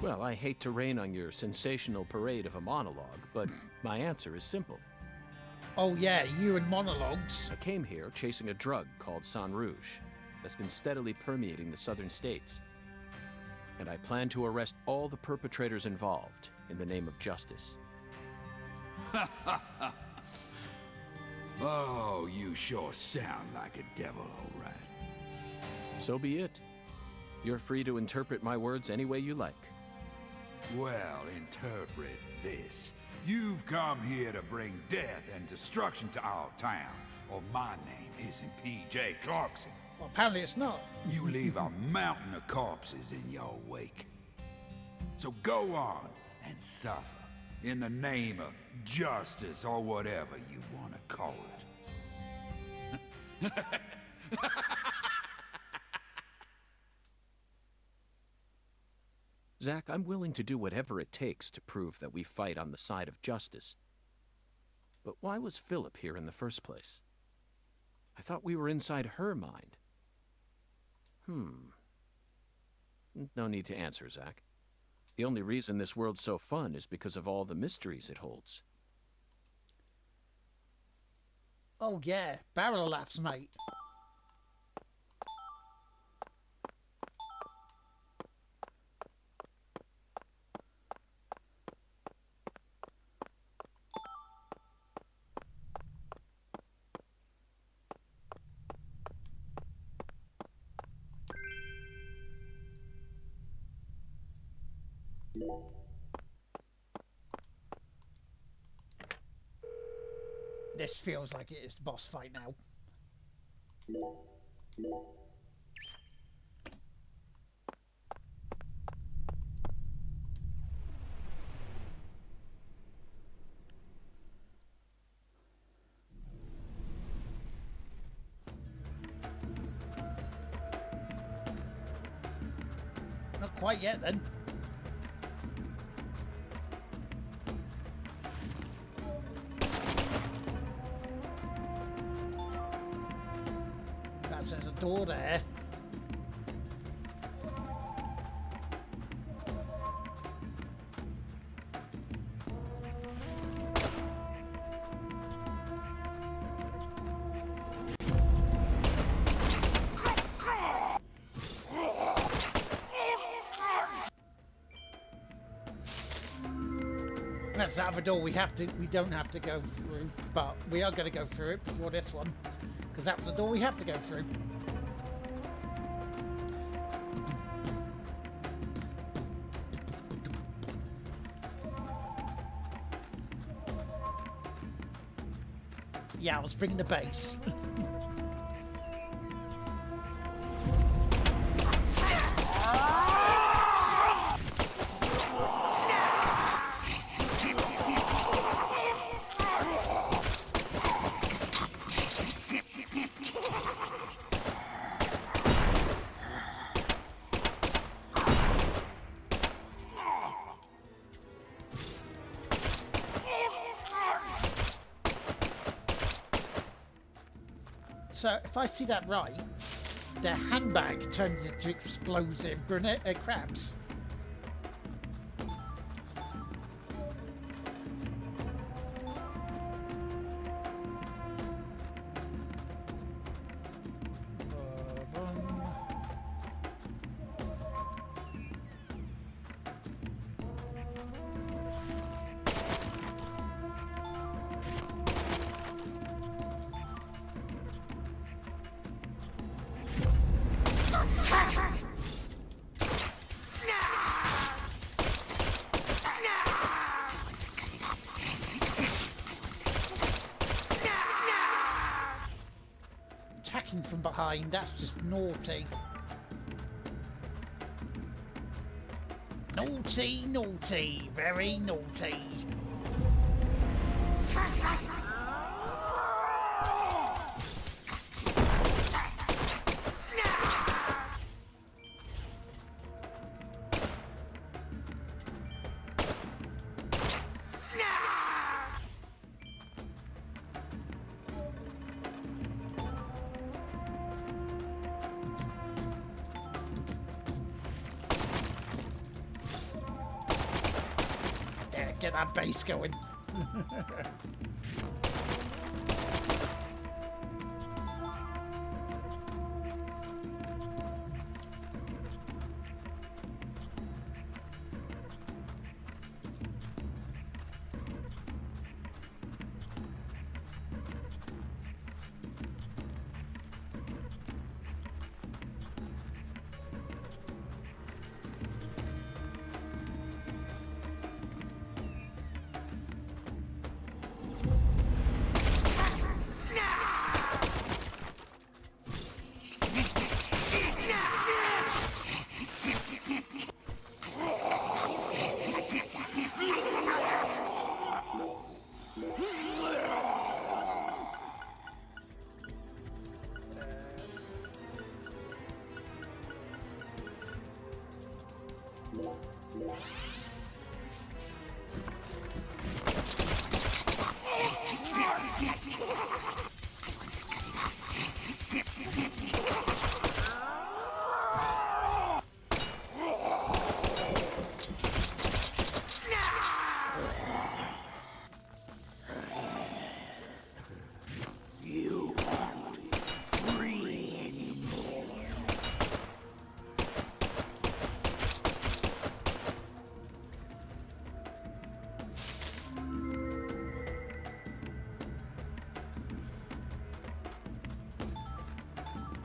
Well, I hate to rain on your sensational parade of a monologue, but my answer is simple. Oh yeah, you and monologues. I came here chasing a drug called Sang Rouge that's been steadily permeating the southern states. And I plan to arrest all the perpetrators involved in the name of justice. Oh, you sure sound like a devil, all right. So be it. You're free to interpret my words any way you like. Well, interpret this. You've come here to bring death and destruction to our town, or my name isn't P.J. Clarkson. Well, apparently it's not. You leave a mountain of corpses in your wake. So go on and suffer in the name of justice or whatever you want to call it. Zack, I'm willing to do whatever it takes to prove that we fight on the side of justice. But why was Philip here in the first place? I thought we were inside her mind. No need to answer, Zack. The only reason this world's so fun is because of all the mysteries it holds. Oh yeah, barrel laughs, mate. This feels like it is the boss fight now. Not quite yet then. There's a door there. That's the other door we don't have to go through, but we are going to go through it before this one. Because that was the door we have to go through. Yeah, I was bringing the bass. So, if I see that right, their handbag turns into explosive crabs. Attacking from behind, that's just naughty. Naughty, naughty, very naughty. Get that bass going.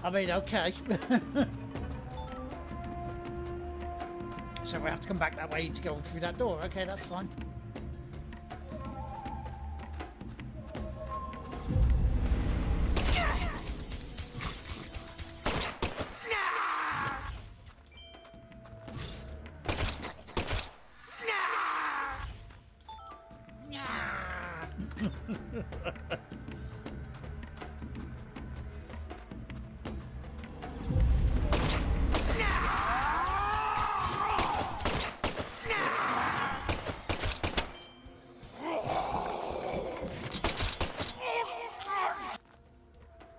I mean, okay. So we have to come back that way to go through that door. Okay, that's fine.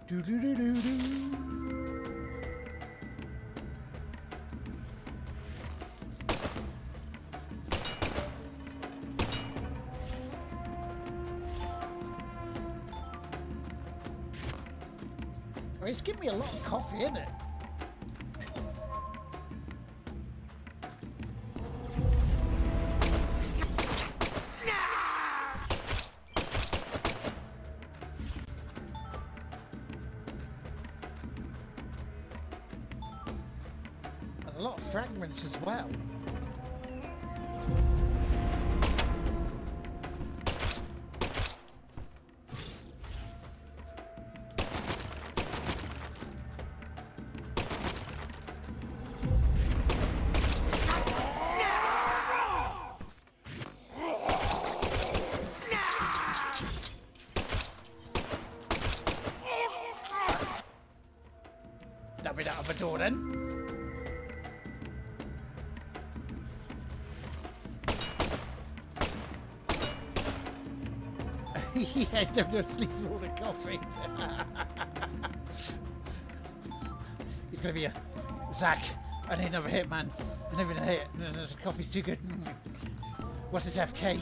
Do do do do do. Well, it's giving me a lot of coffee, isn't it? A lot of fragments as well. That'll be that other door then. Yeah, don't sleep for all the coffee. He's gonna be a Zach. I need another hit, man. I never gonna hit. The coffee's too good. What's his FK?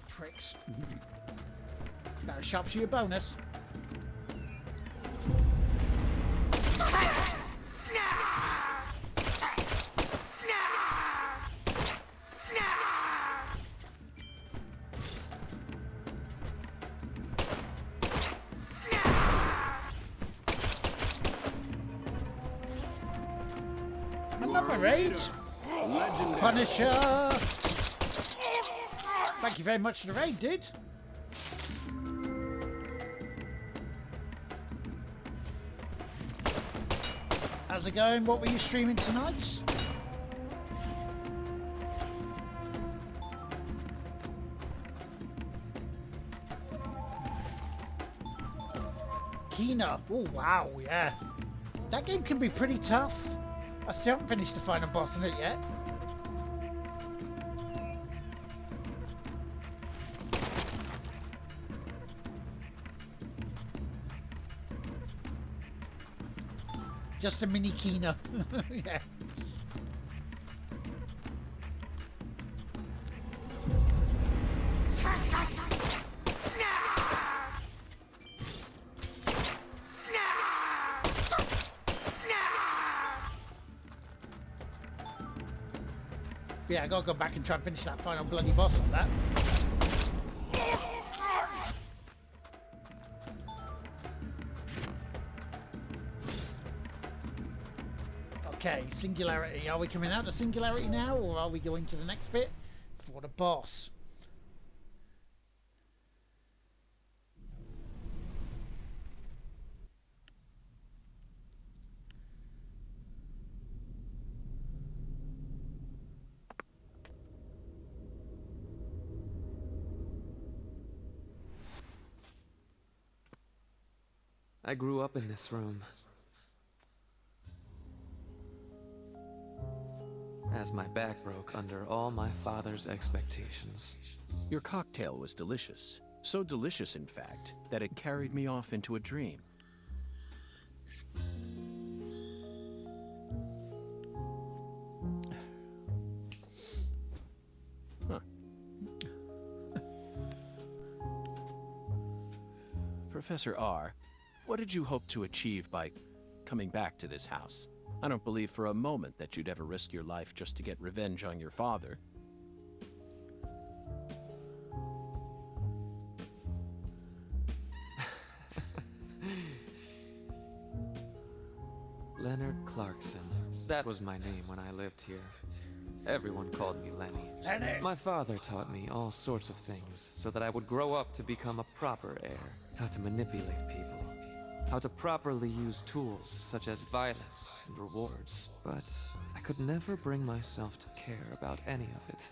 Pricks. That sharpshooter bonus. Another raid. Punisher. Thank you very much for the raid, dude. How's it going? What were you streaming tonight? Kena. Oh, wow, yeah. That game can be pretty tough. I still haven't finished the final boss in it yet. Just a mini Kena. Yeah. But yeah, I gotta go back and try and finish that final bloody boss on that. Okay, singularity. Are we coming out of singularity now, or are we going to the next bit for the boss? I grew up in this room. As my back broke under all my father's expectations. Your cocktail was delicious. So delicious, in fact, that it carried me off into a dream. Huh. Professor R, what did you hope to achieve by coming back to this house? I don't believe for a moment that you'd ever risk your life just to get revenge on your father. Leonard Clarkson. That was my name when I lived here. Everyone called me Lenny. Leonard! My father taught me all sorts of things so that I would grow up to become a proper heir. How to manipulate people. How to properly use tools such as violence and rewards. But I could never bring myself to care about any of it.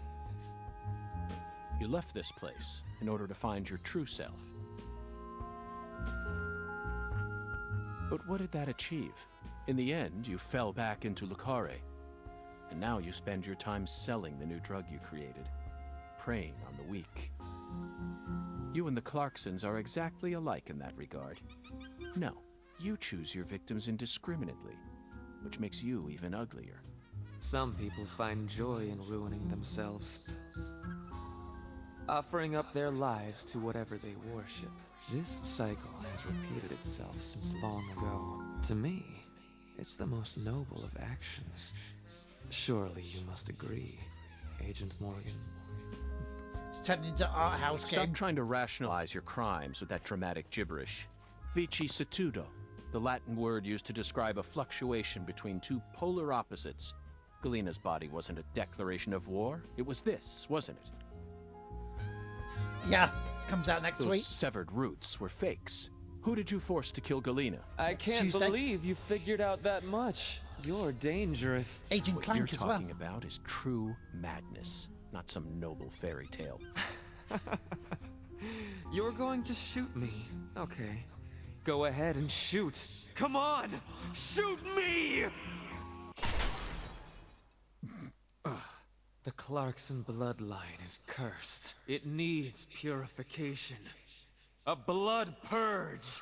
You left this place in order to find your true self. But what did that achieve? In the end, you fell back into Lucare. And now you spend your time selling the new drug you created, preying on the weak. You and the Clarksons are exactly alike in that regard. No, you choose your victims indiscriminately, which makes you even uglier. Some people find joy in ruining themselves, offering up their lives to whatever they worship. This cycle has repeated itself since long ago. To me, it's the most noble of actions. Surely you must agree, Agent Morgan. It's turned into art house game. Stop trying to rationalize your crimes with that dramatic gibberish. Vicissitudo, the Latin word used to describe a fluctuation between two polar opposites. Galena's body wasn't a declaration of war. It was this, wasn't it? Yeah, comes out next Those week. severed roots were fakes. Who did you force to kill Galena? I can't Tuesday. believe you figured out that much. You're dangerous. Agent What you're Clank as well. talking about is true madness, not some noble fairy tale. You're going to shoot me. Okay. Go ahead and shoot. Come on! Shoot me! The Clarkson bloodline is cursed. It needs purification. A blood purge.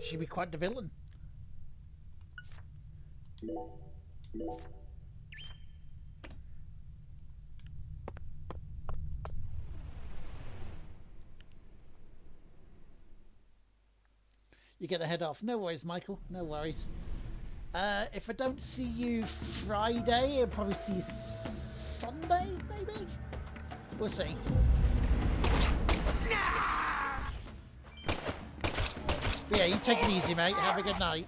She'd be quite the villain. You get the head off. No worries, Michael. No worries. If I don't see you Friday, I'll probably see you Sunday, maybe? We'll see. But yeah, you take it easy, mate. Have a good night.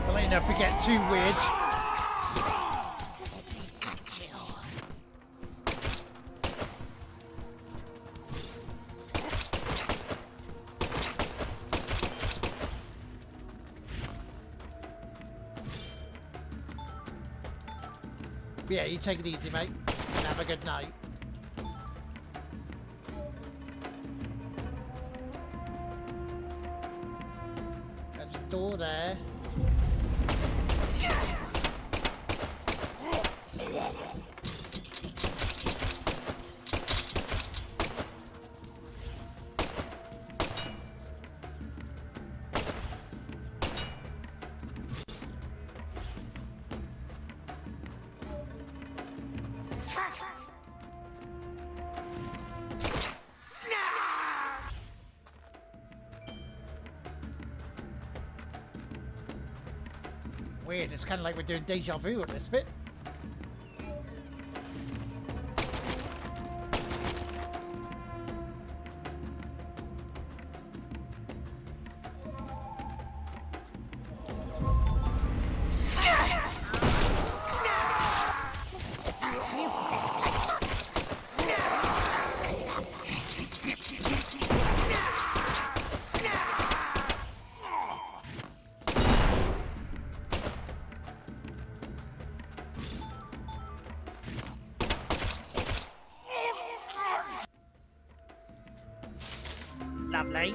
I'll let you know if we get too weird. But yeah, you take it easy, mate, and have a good night. There's a door there. Weird, it's kind of like we're doing deja vu on this bit. Lovely.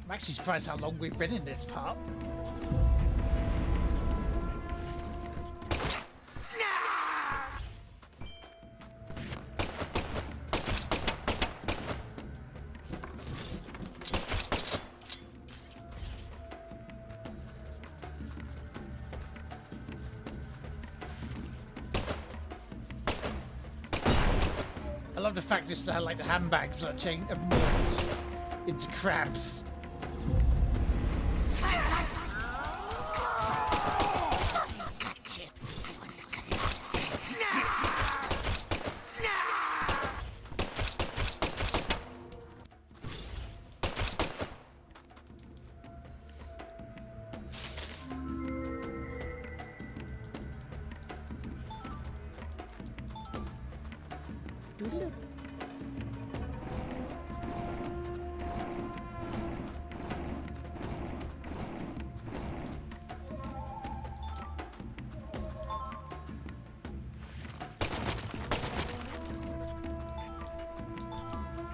I'm actually surprised how long we've been in this part. I love the fact this like the handbags are morphed into crabs.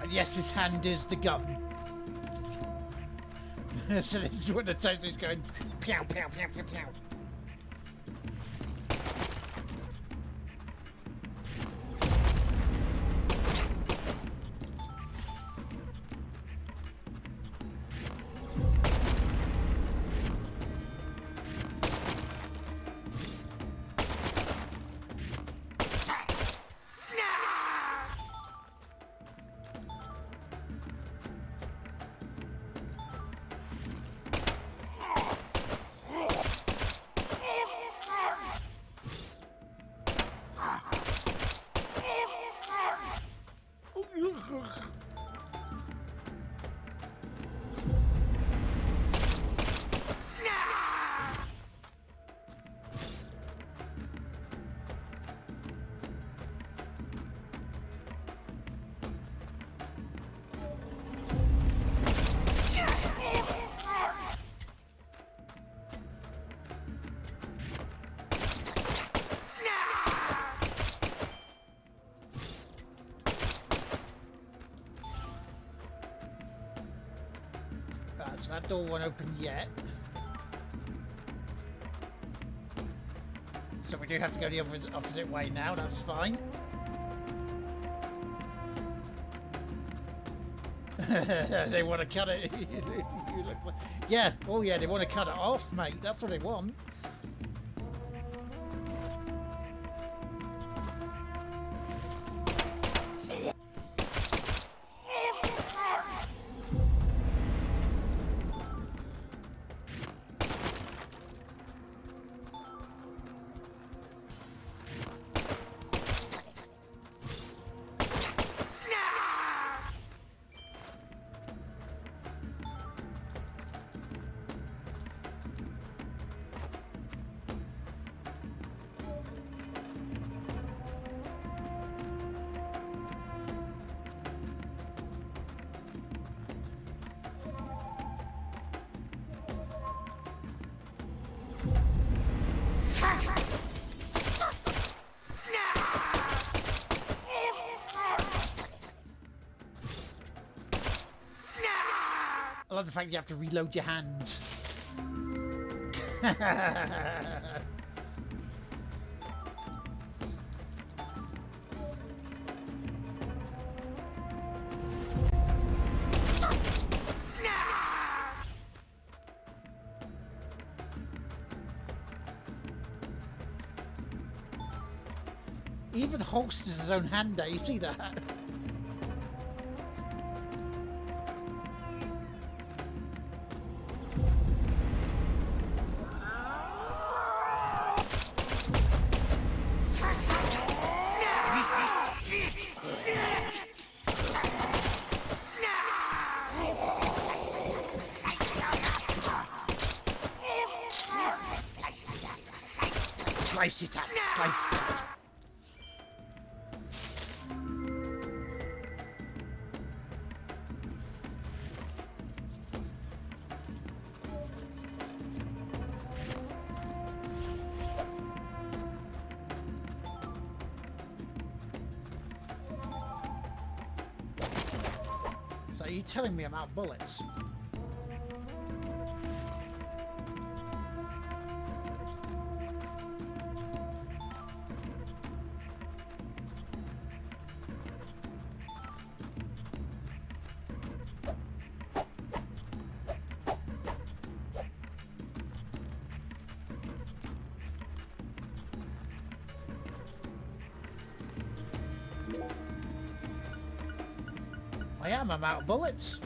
And yes, his hand is the gun. So this is what the times he's going pow pow pow pow pow. So that door won't open yet. So we do have to go the opposite way now, that's fine. They want to cut it. It looks like... Yeah, oh yeah, they want to cut it off, mate. That's what they want. love the fact you have to reload your hand. Even holsters his own hand there, you see that? Slice it up, slice it up. So are you telling me about bullets? I'm out of bullets.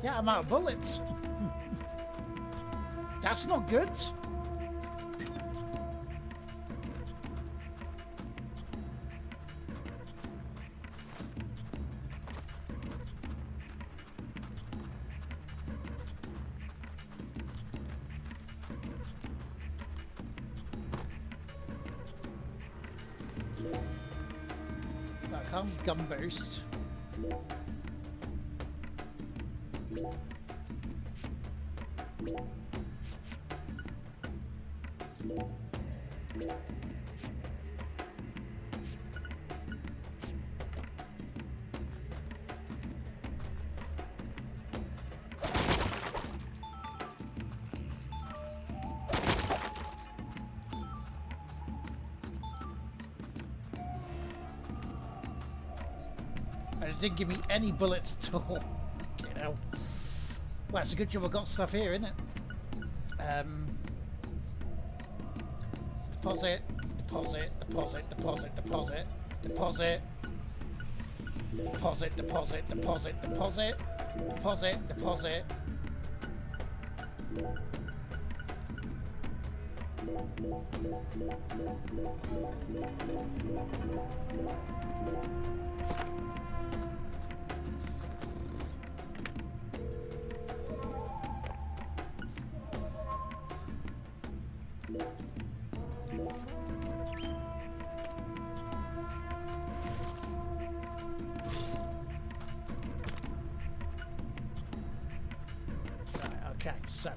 Yeah, I'm out of bullets. That's not good. That comes gun burst. It didn't give me any bullets at all. You know. Well, it's a good job I got stuff here, isn't it? Deposit, deposit, deposit, deposit, deposit, deposit, deposit, deposit, deposit, deposit, deposit, deposit. Okay, so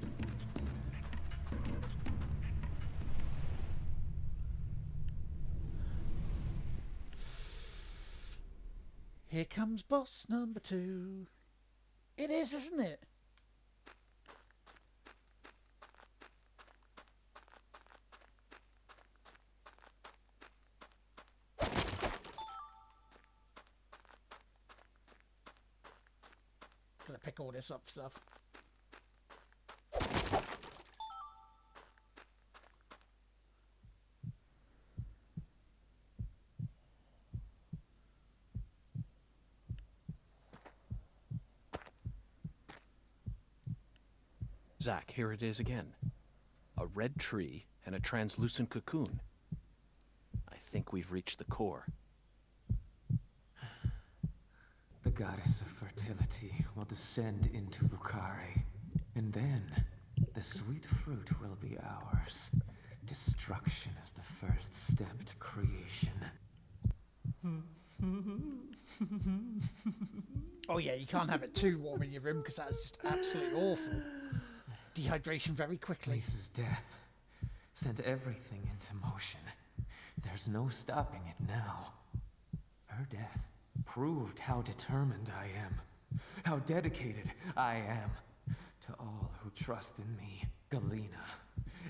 Here comes boss number 2. It is, isn't it? Gonna pick all this up stuff. Zack, here it is again. A red tree and a translucent cocoon. I think we've reached the core. The goddess of fertility will descend into Lucare, and then the sweet fruit will be ours. Destruction is the first step to creation. Oh yeah, you can't have it too warm in your room because that's just absolutely awful. Dehydration very quickly. Lisa's death sent everything into motion. There's no stopping it now. Her death proved how determined I am, how dedicated I am to all who trust in me. Galena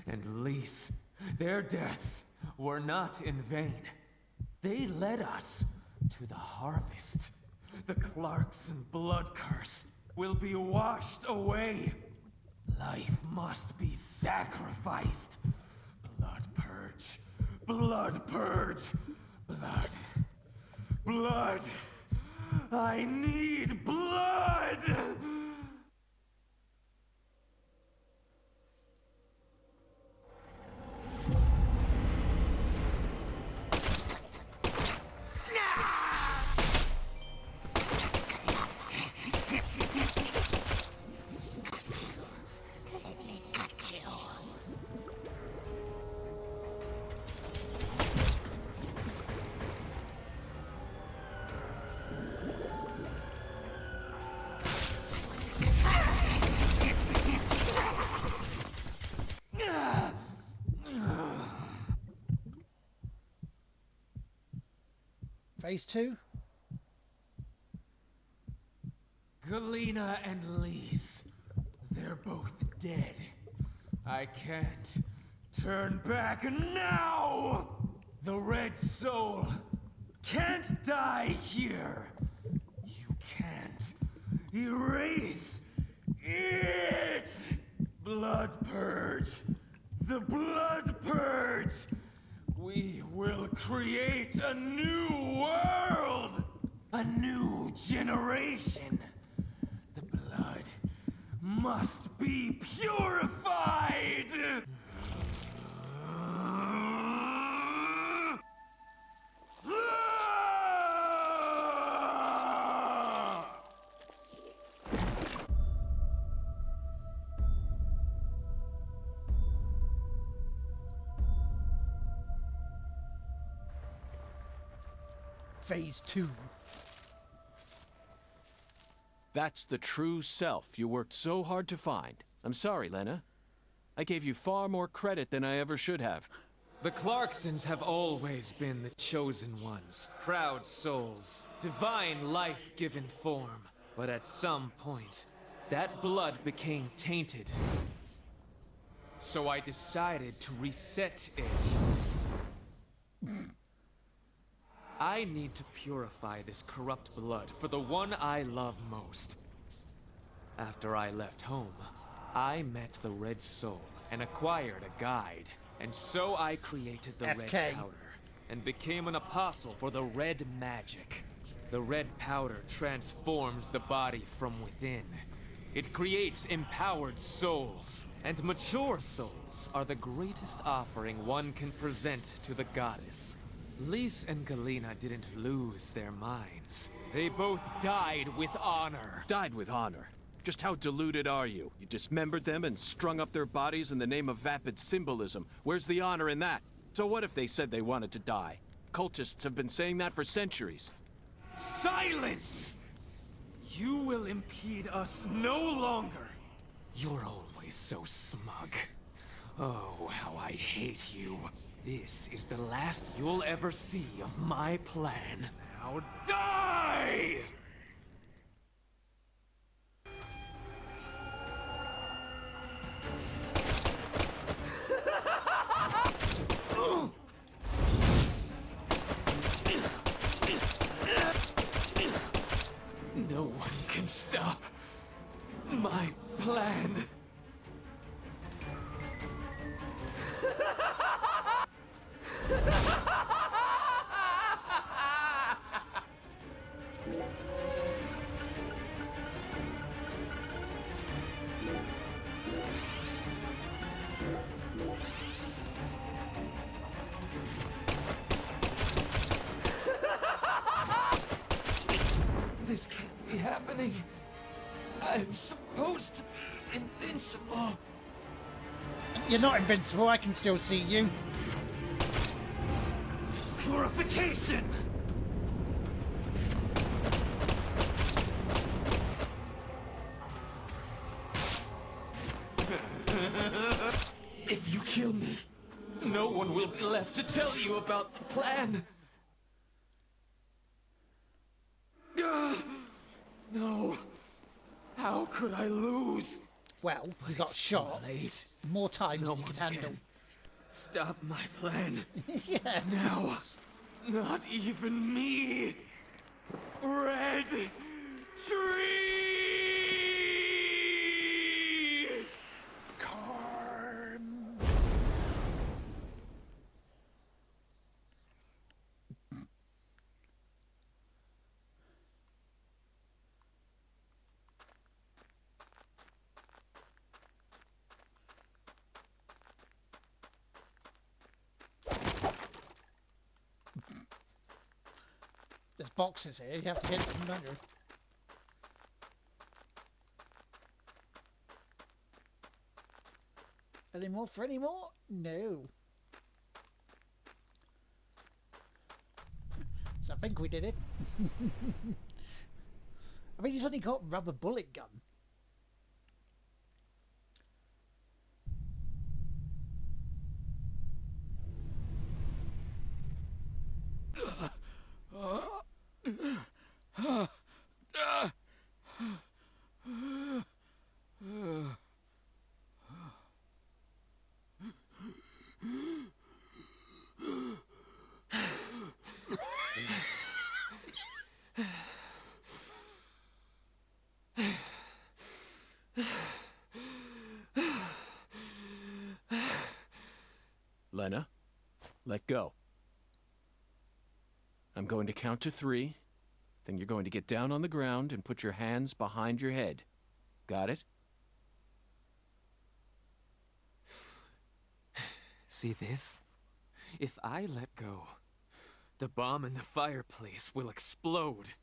and Lise, their deaths were not in vain. They led us to the harvest. The Clarkson blood curse will be washed away. Life must be sacrificed. Blood purge. Blood purge. Blood. Blood. I need blood! Phase 2? Galena and Lise, they're both dead. I can't turn back now! The Red Soul can't die here. You can't erase it! Blood Purge! The Blood Purge! We will create a new world! A new generation! The blood must be purified! Phase 2. That's the true self you worked so hard to find. I'm sorry, Lena. I gave you far more credit than I ever should have. The Clarksons have always been the chosen ones, proud souls, divine life-given form. But at some point, that blood became tainted. So I decided to reset it. I need to purify this corrupt blood for the one I love most. After I left home, I met the Red Soul and acquired a guide. And so I created the FK. Red Powder and became an apostle for the Red Magic. The Red Powder transforms the body from within. It creates empowered souls, and mature souls are the greatest offering one can present to the goddess. Lise and Galena didn't lose their minds. They both died with honor. Died with honor. Just how deluded are you? You dismembered them and strung up their bodies in the name of vapid symbolism. Where's the honor in that? So what if they said they wanted to die? Cultists have been saying that for centuries. Silence! You will impede us no longer. You're always so smug. Oh, how I hate you. This is the last you'll ever see of my plan. Now die! No one can stop my plan. This can't be happening. I'm supposed to be invincible. You're not invincible, I can still see you. Purification! If you kill me, no one will be left to tell you about the plan. No. How could I lose? Well, you got shot Late. more times No than you one could handle. can stop my plan. Yeah. Now, not even me. Red Tree! Karn. There's boxes here, you have to hit them, don't you? Any more for any more? No. So I think we did it. I mean, he's only got rubber bullet gun. Lena, let go. I'm going to count to 3. Then you're going to get down on the ground and put your hands behind your head. Got it? See this? If I let go, the bomb in the fireplace will explode.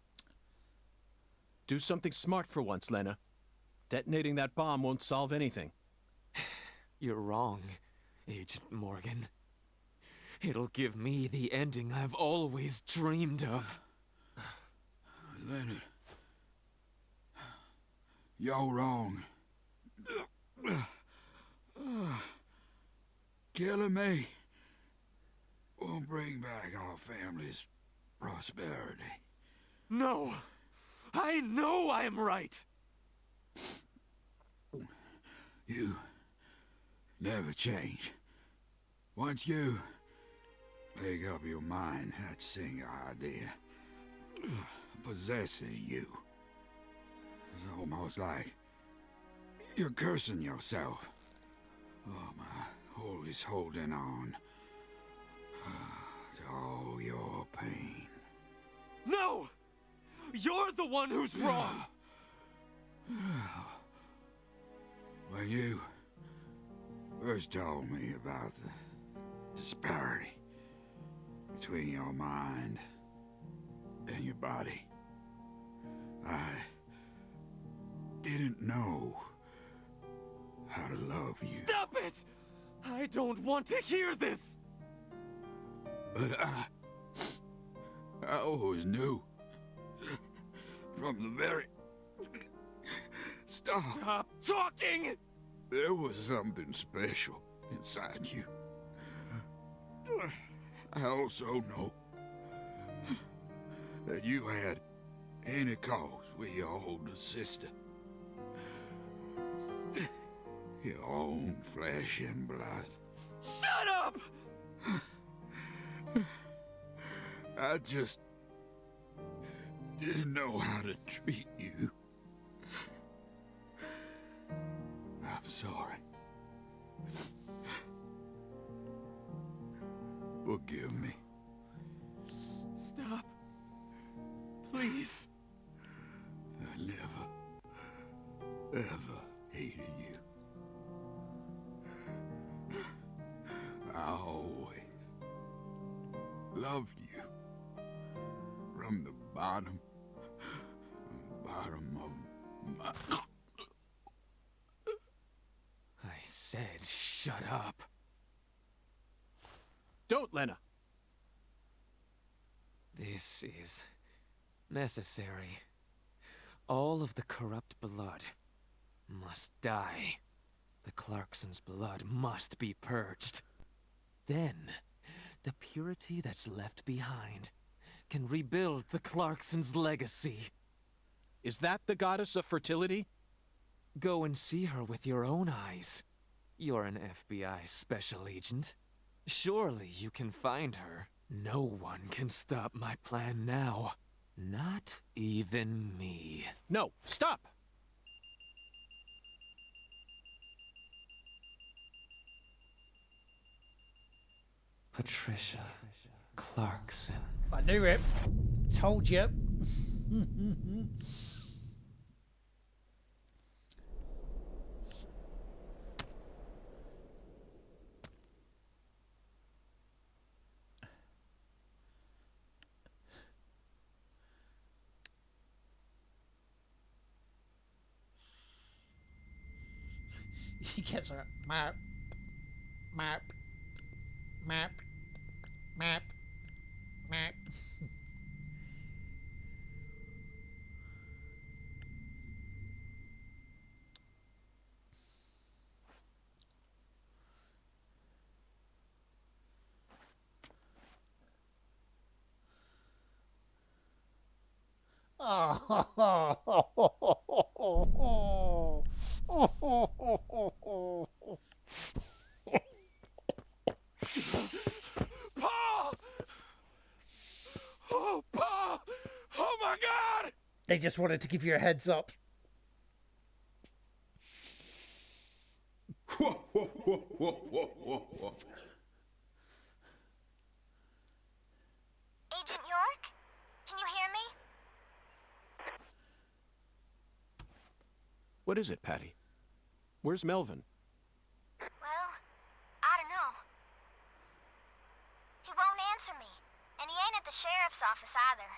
Do something smart for once, Lena. Detonating that bomb won't solve anything. You're wrong, Agent Morgan. It'll give me the ending I've always dreamed of. Leonard, you're wrong. Killing me won't bring back our family's prosperity. No! I know I'm right! You never change. Once you make up your mind, that single idea possesses you. It's almost like you're cursing yourself. Oh, my, always holding on to all your pain. No! You're the one who's wrong! When you first told me about the disparity between your mind and your body, I didn't know how to love you. Stop it! I don't want to hear this! But I always knew from the very start. Stop talking! There was something special inside you. I also know that you had intercourse with your older sister. Your own flesh and blood. Shut up! I just didn't know how to treat you. I'm sorry. Forgive me. Stop. Please. I never, ever hated you. I always loved you. From the bottom of my... I said shut up. Don't, Lena! This is necessary. All of the corrupt blood must die. The Clarksons' blood must be purged. Then, the purity that's left behind can rebuild the Clarksons' legacy. Is that the goddess of fertility? Go and see her with your own eyes. You're an FBI special agent. Surely you can find her. No one can stop my plan now. Not even me. No, stop! Patricia Clarkson. I knew it. Told you. He gets her map, map, map, map, map. Paul! Oh, Paul! Oh my God! They just wanted to give you a heads up. Whoa, whoa, whoa, whoa, whoa, whoa, whoa. Agent York? Can you hear me? What is it, Patty? Where's Melvin? Well, I don't know. He won't answer me, and he ain't at the sheriff's office either.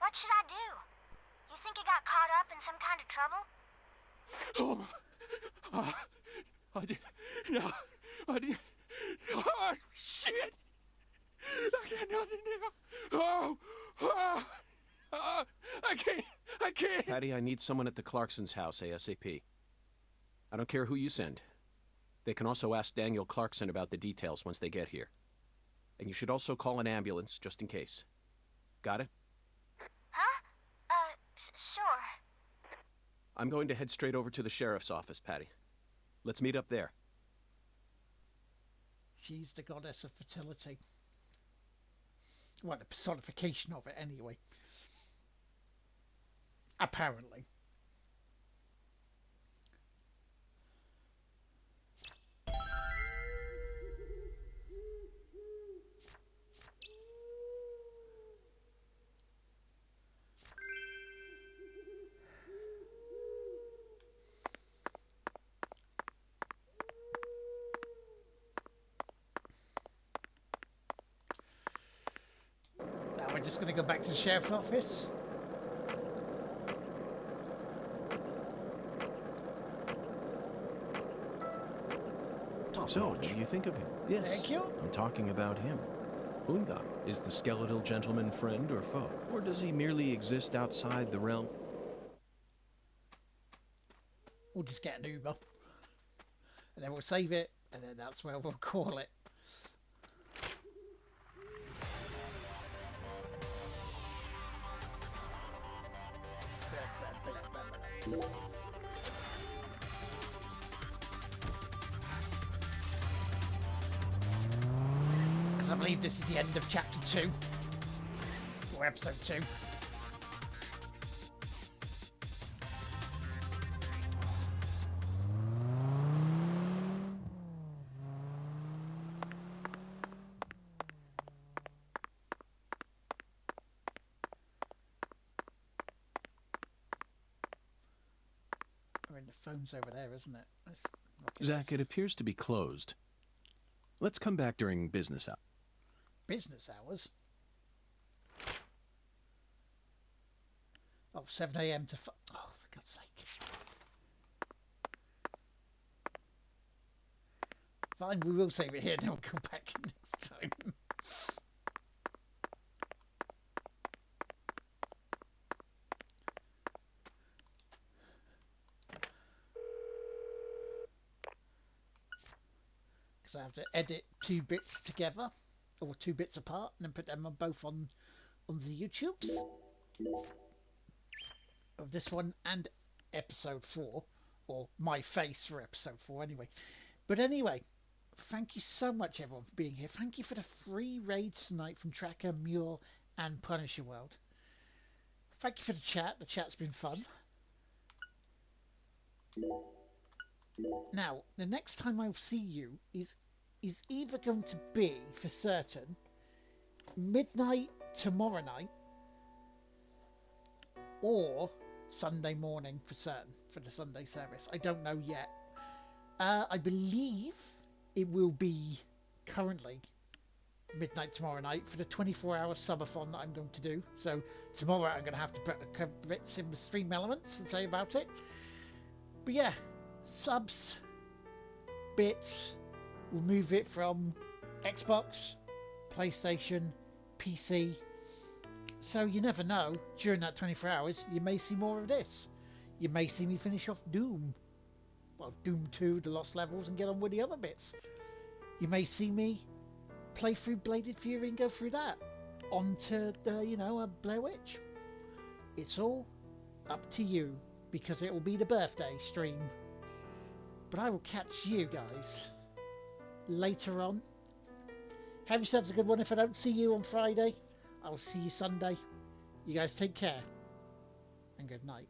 What should I do? You think he got caught up in some kind of trouble? Oh, shit! I got nothing now. I can't. Patty, I need someone at the Clarksons' house ASAP. I don't care who you send. They can also ask Daniel Clarkson about the details once they get here. And you should also call an ambulance, just in case. Got it? Huh? Sure. I'm going to head straight over to the sheriff's office, Patty. Let's meet up there. She's the goddess of fertility. Well, the personification of it, anyway. Apparently. Now we're just going to go back to the sheriff's office. So, what do you think of him? Yes, Thank you. I'm talking about him. Unga, is the skeletal gentleman friend or foe? Or does he merely exist outside the realm? We'll just get an Uber. And then we'll save it. And then that's where we'll call it. Because I believe this is the end of chapter 2. Or episode 2. The phone's over there, isn't it? Zach, it appears to be closed. Let's come back during business hours. Business hours? Oh, 7 a.m. to... Oh, for God's sake. Fine, we will save it here, then we'll come back next time. I have to edit 2 bits together, or 2 bits apart, and then put them on both on the YouTubes of this one and episode 4, or my face for episode 4 anyway. But anyway, thank you so much everyone for being here. Thank you for the 3 raids tonight from Tracker, Muir and Punisher World. Thank you for the chat. The chat's been fun. Now, the next time I'll see you is either going to be, for certain, midnight tomorrow night, or Sunday morning for certain, for the Sunday service. I don't know yet. I believe it will be currently midnight tomorrow night for the 24-hour subathon that I'm going to do. So tomorrow I'm going to have to put a couple bits in the stream elements and say about it. But yeah, subs, bits, we'll move it from Xbox, PlayStation, PC. So you never know, during that 24 hours, you may see more of this. You may see me finish off Doom. Well, Doom 2, the Lost Levels, and get on with the other bits. You may see me play through Bladed Fury and go through that. Onto, a Blair Witch. It's all up to you, because it will be the birthday stream. But I will catch you guys later on. Have yourselves a good one. If I don't see you on Friday, I'll see you Sunday. You guys take care, and good night.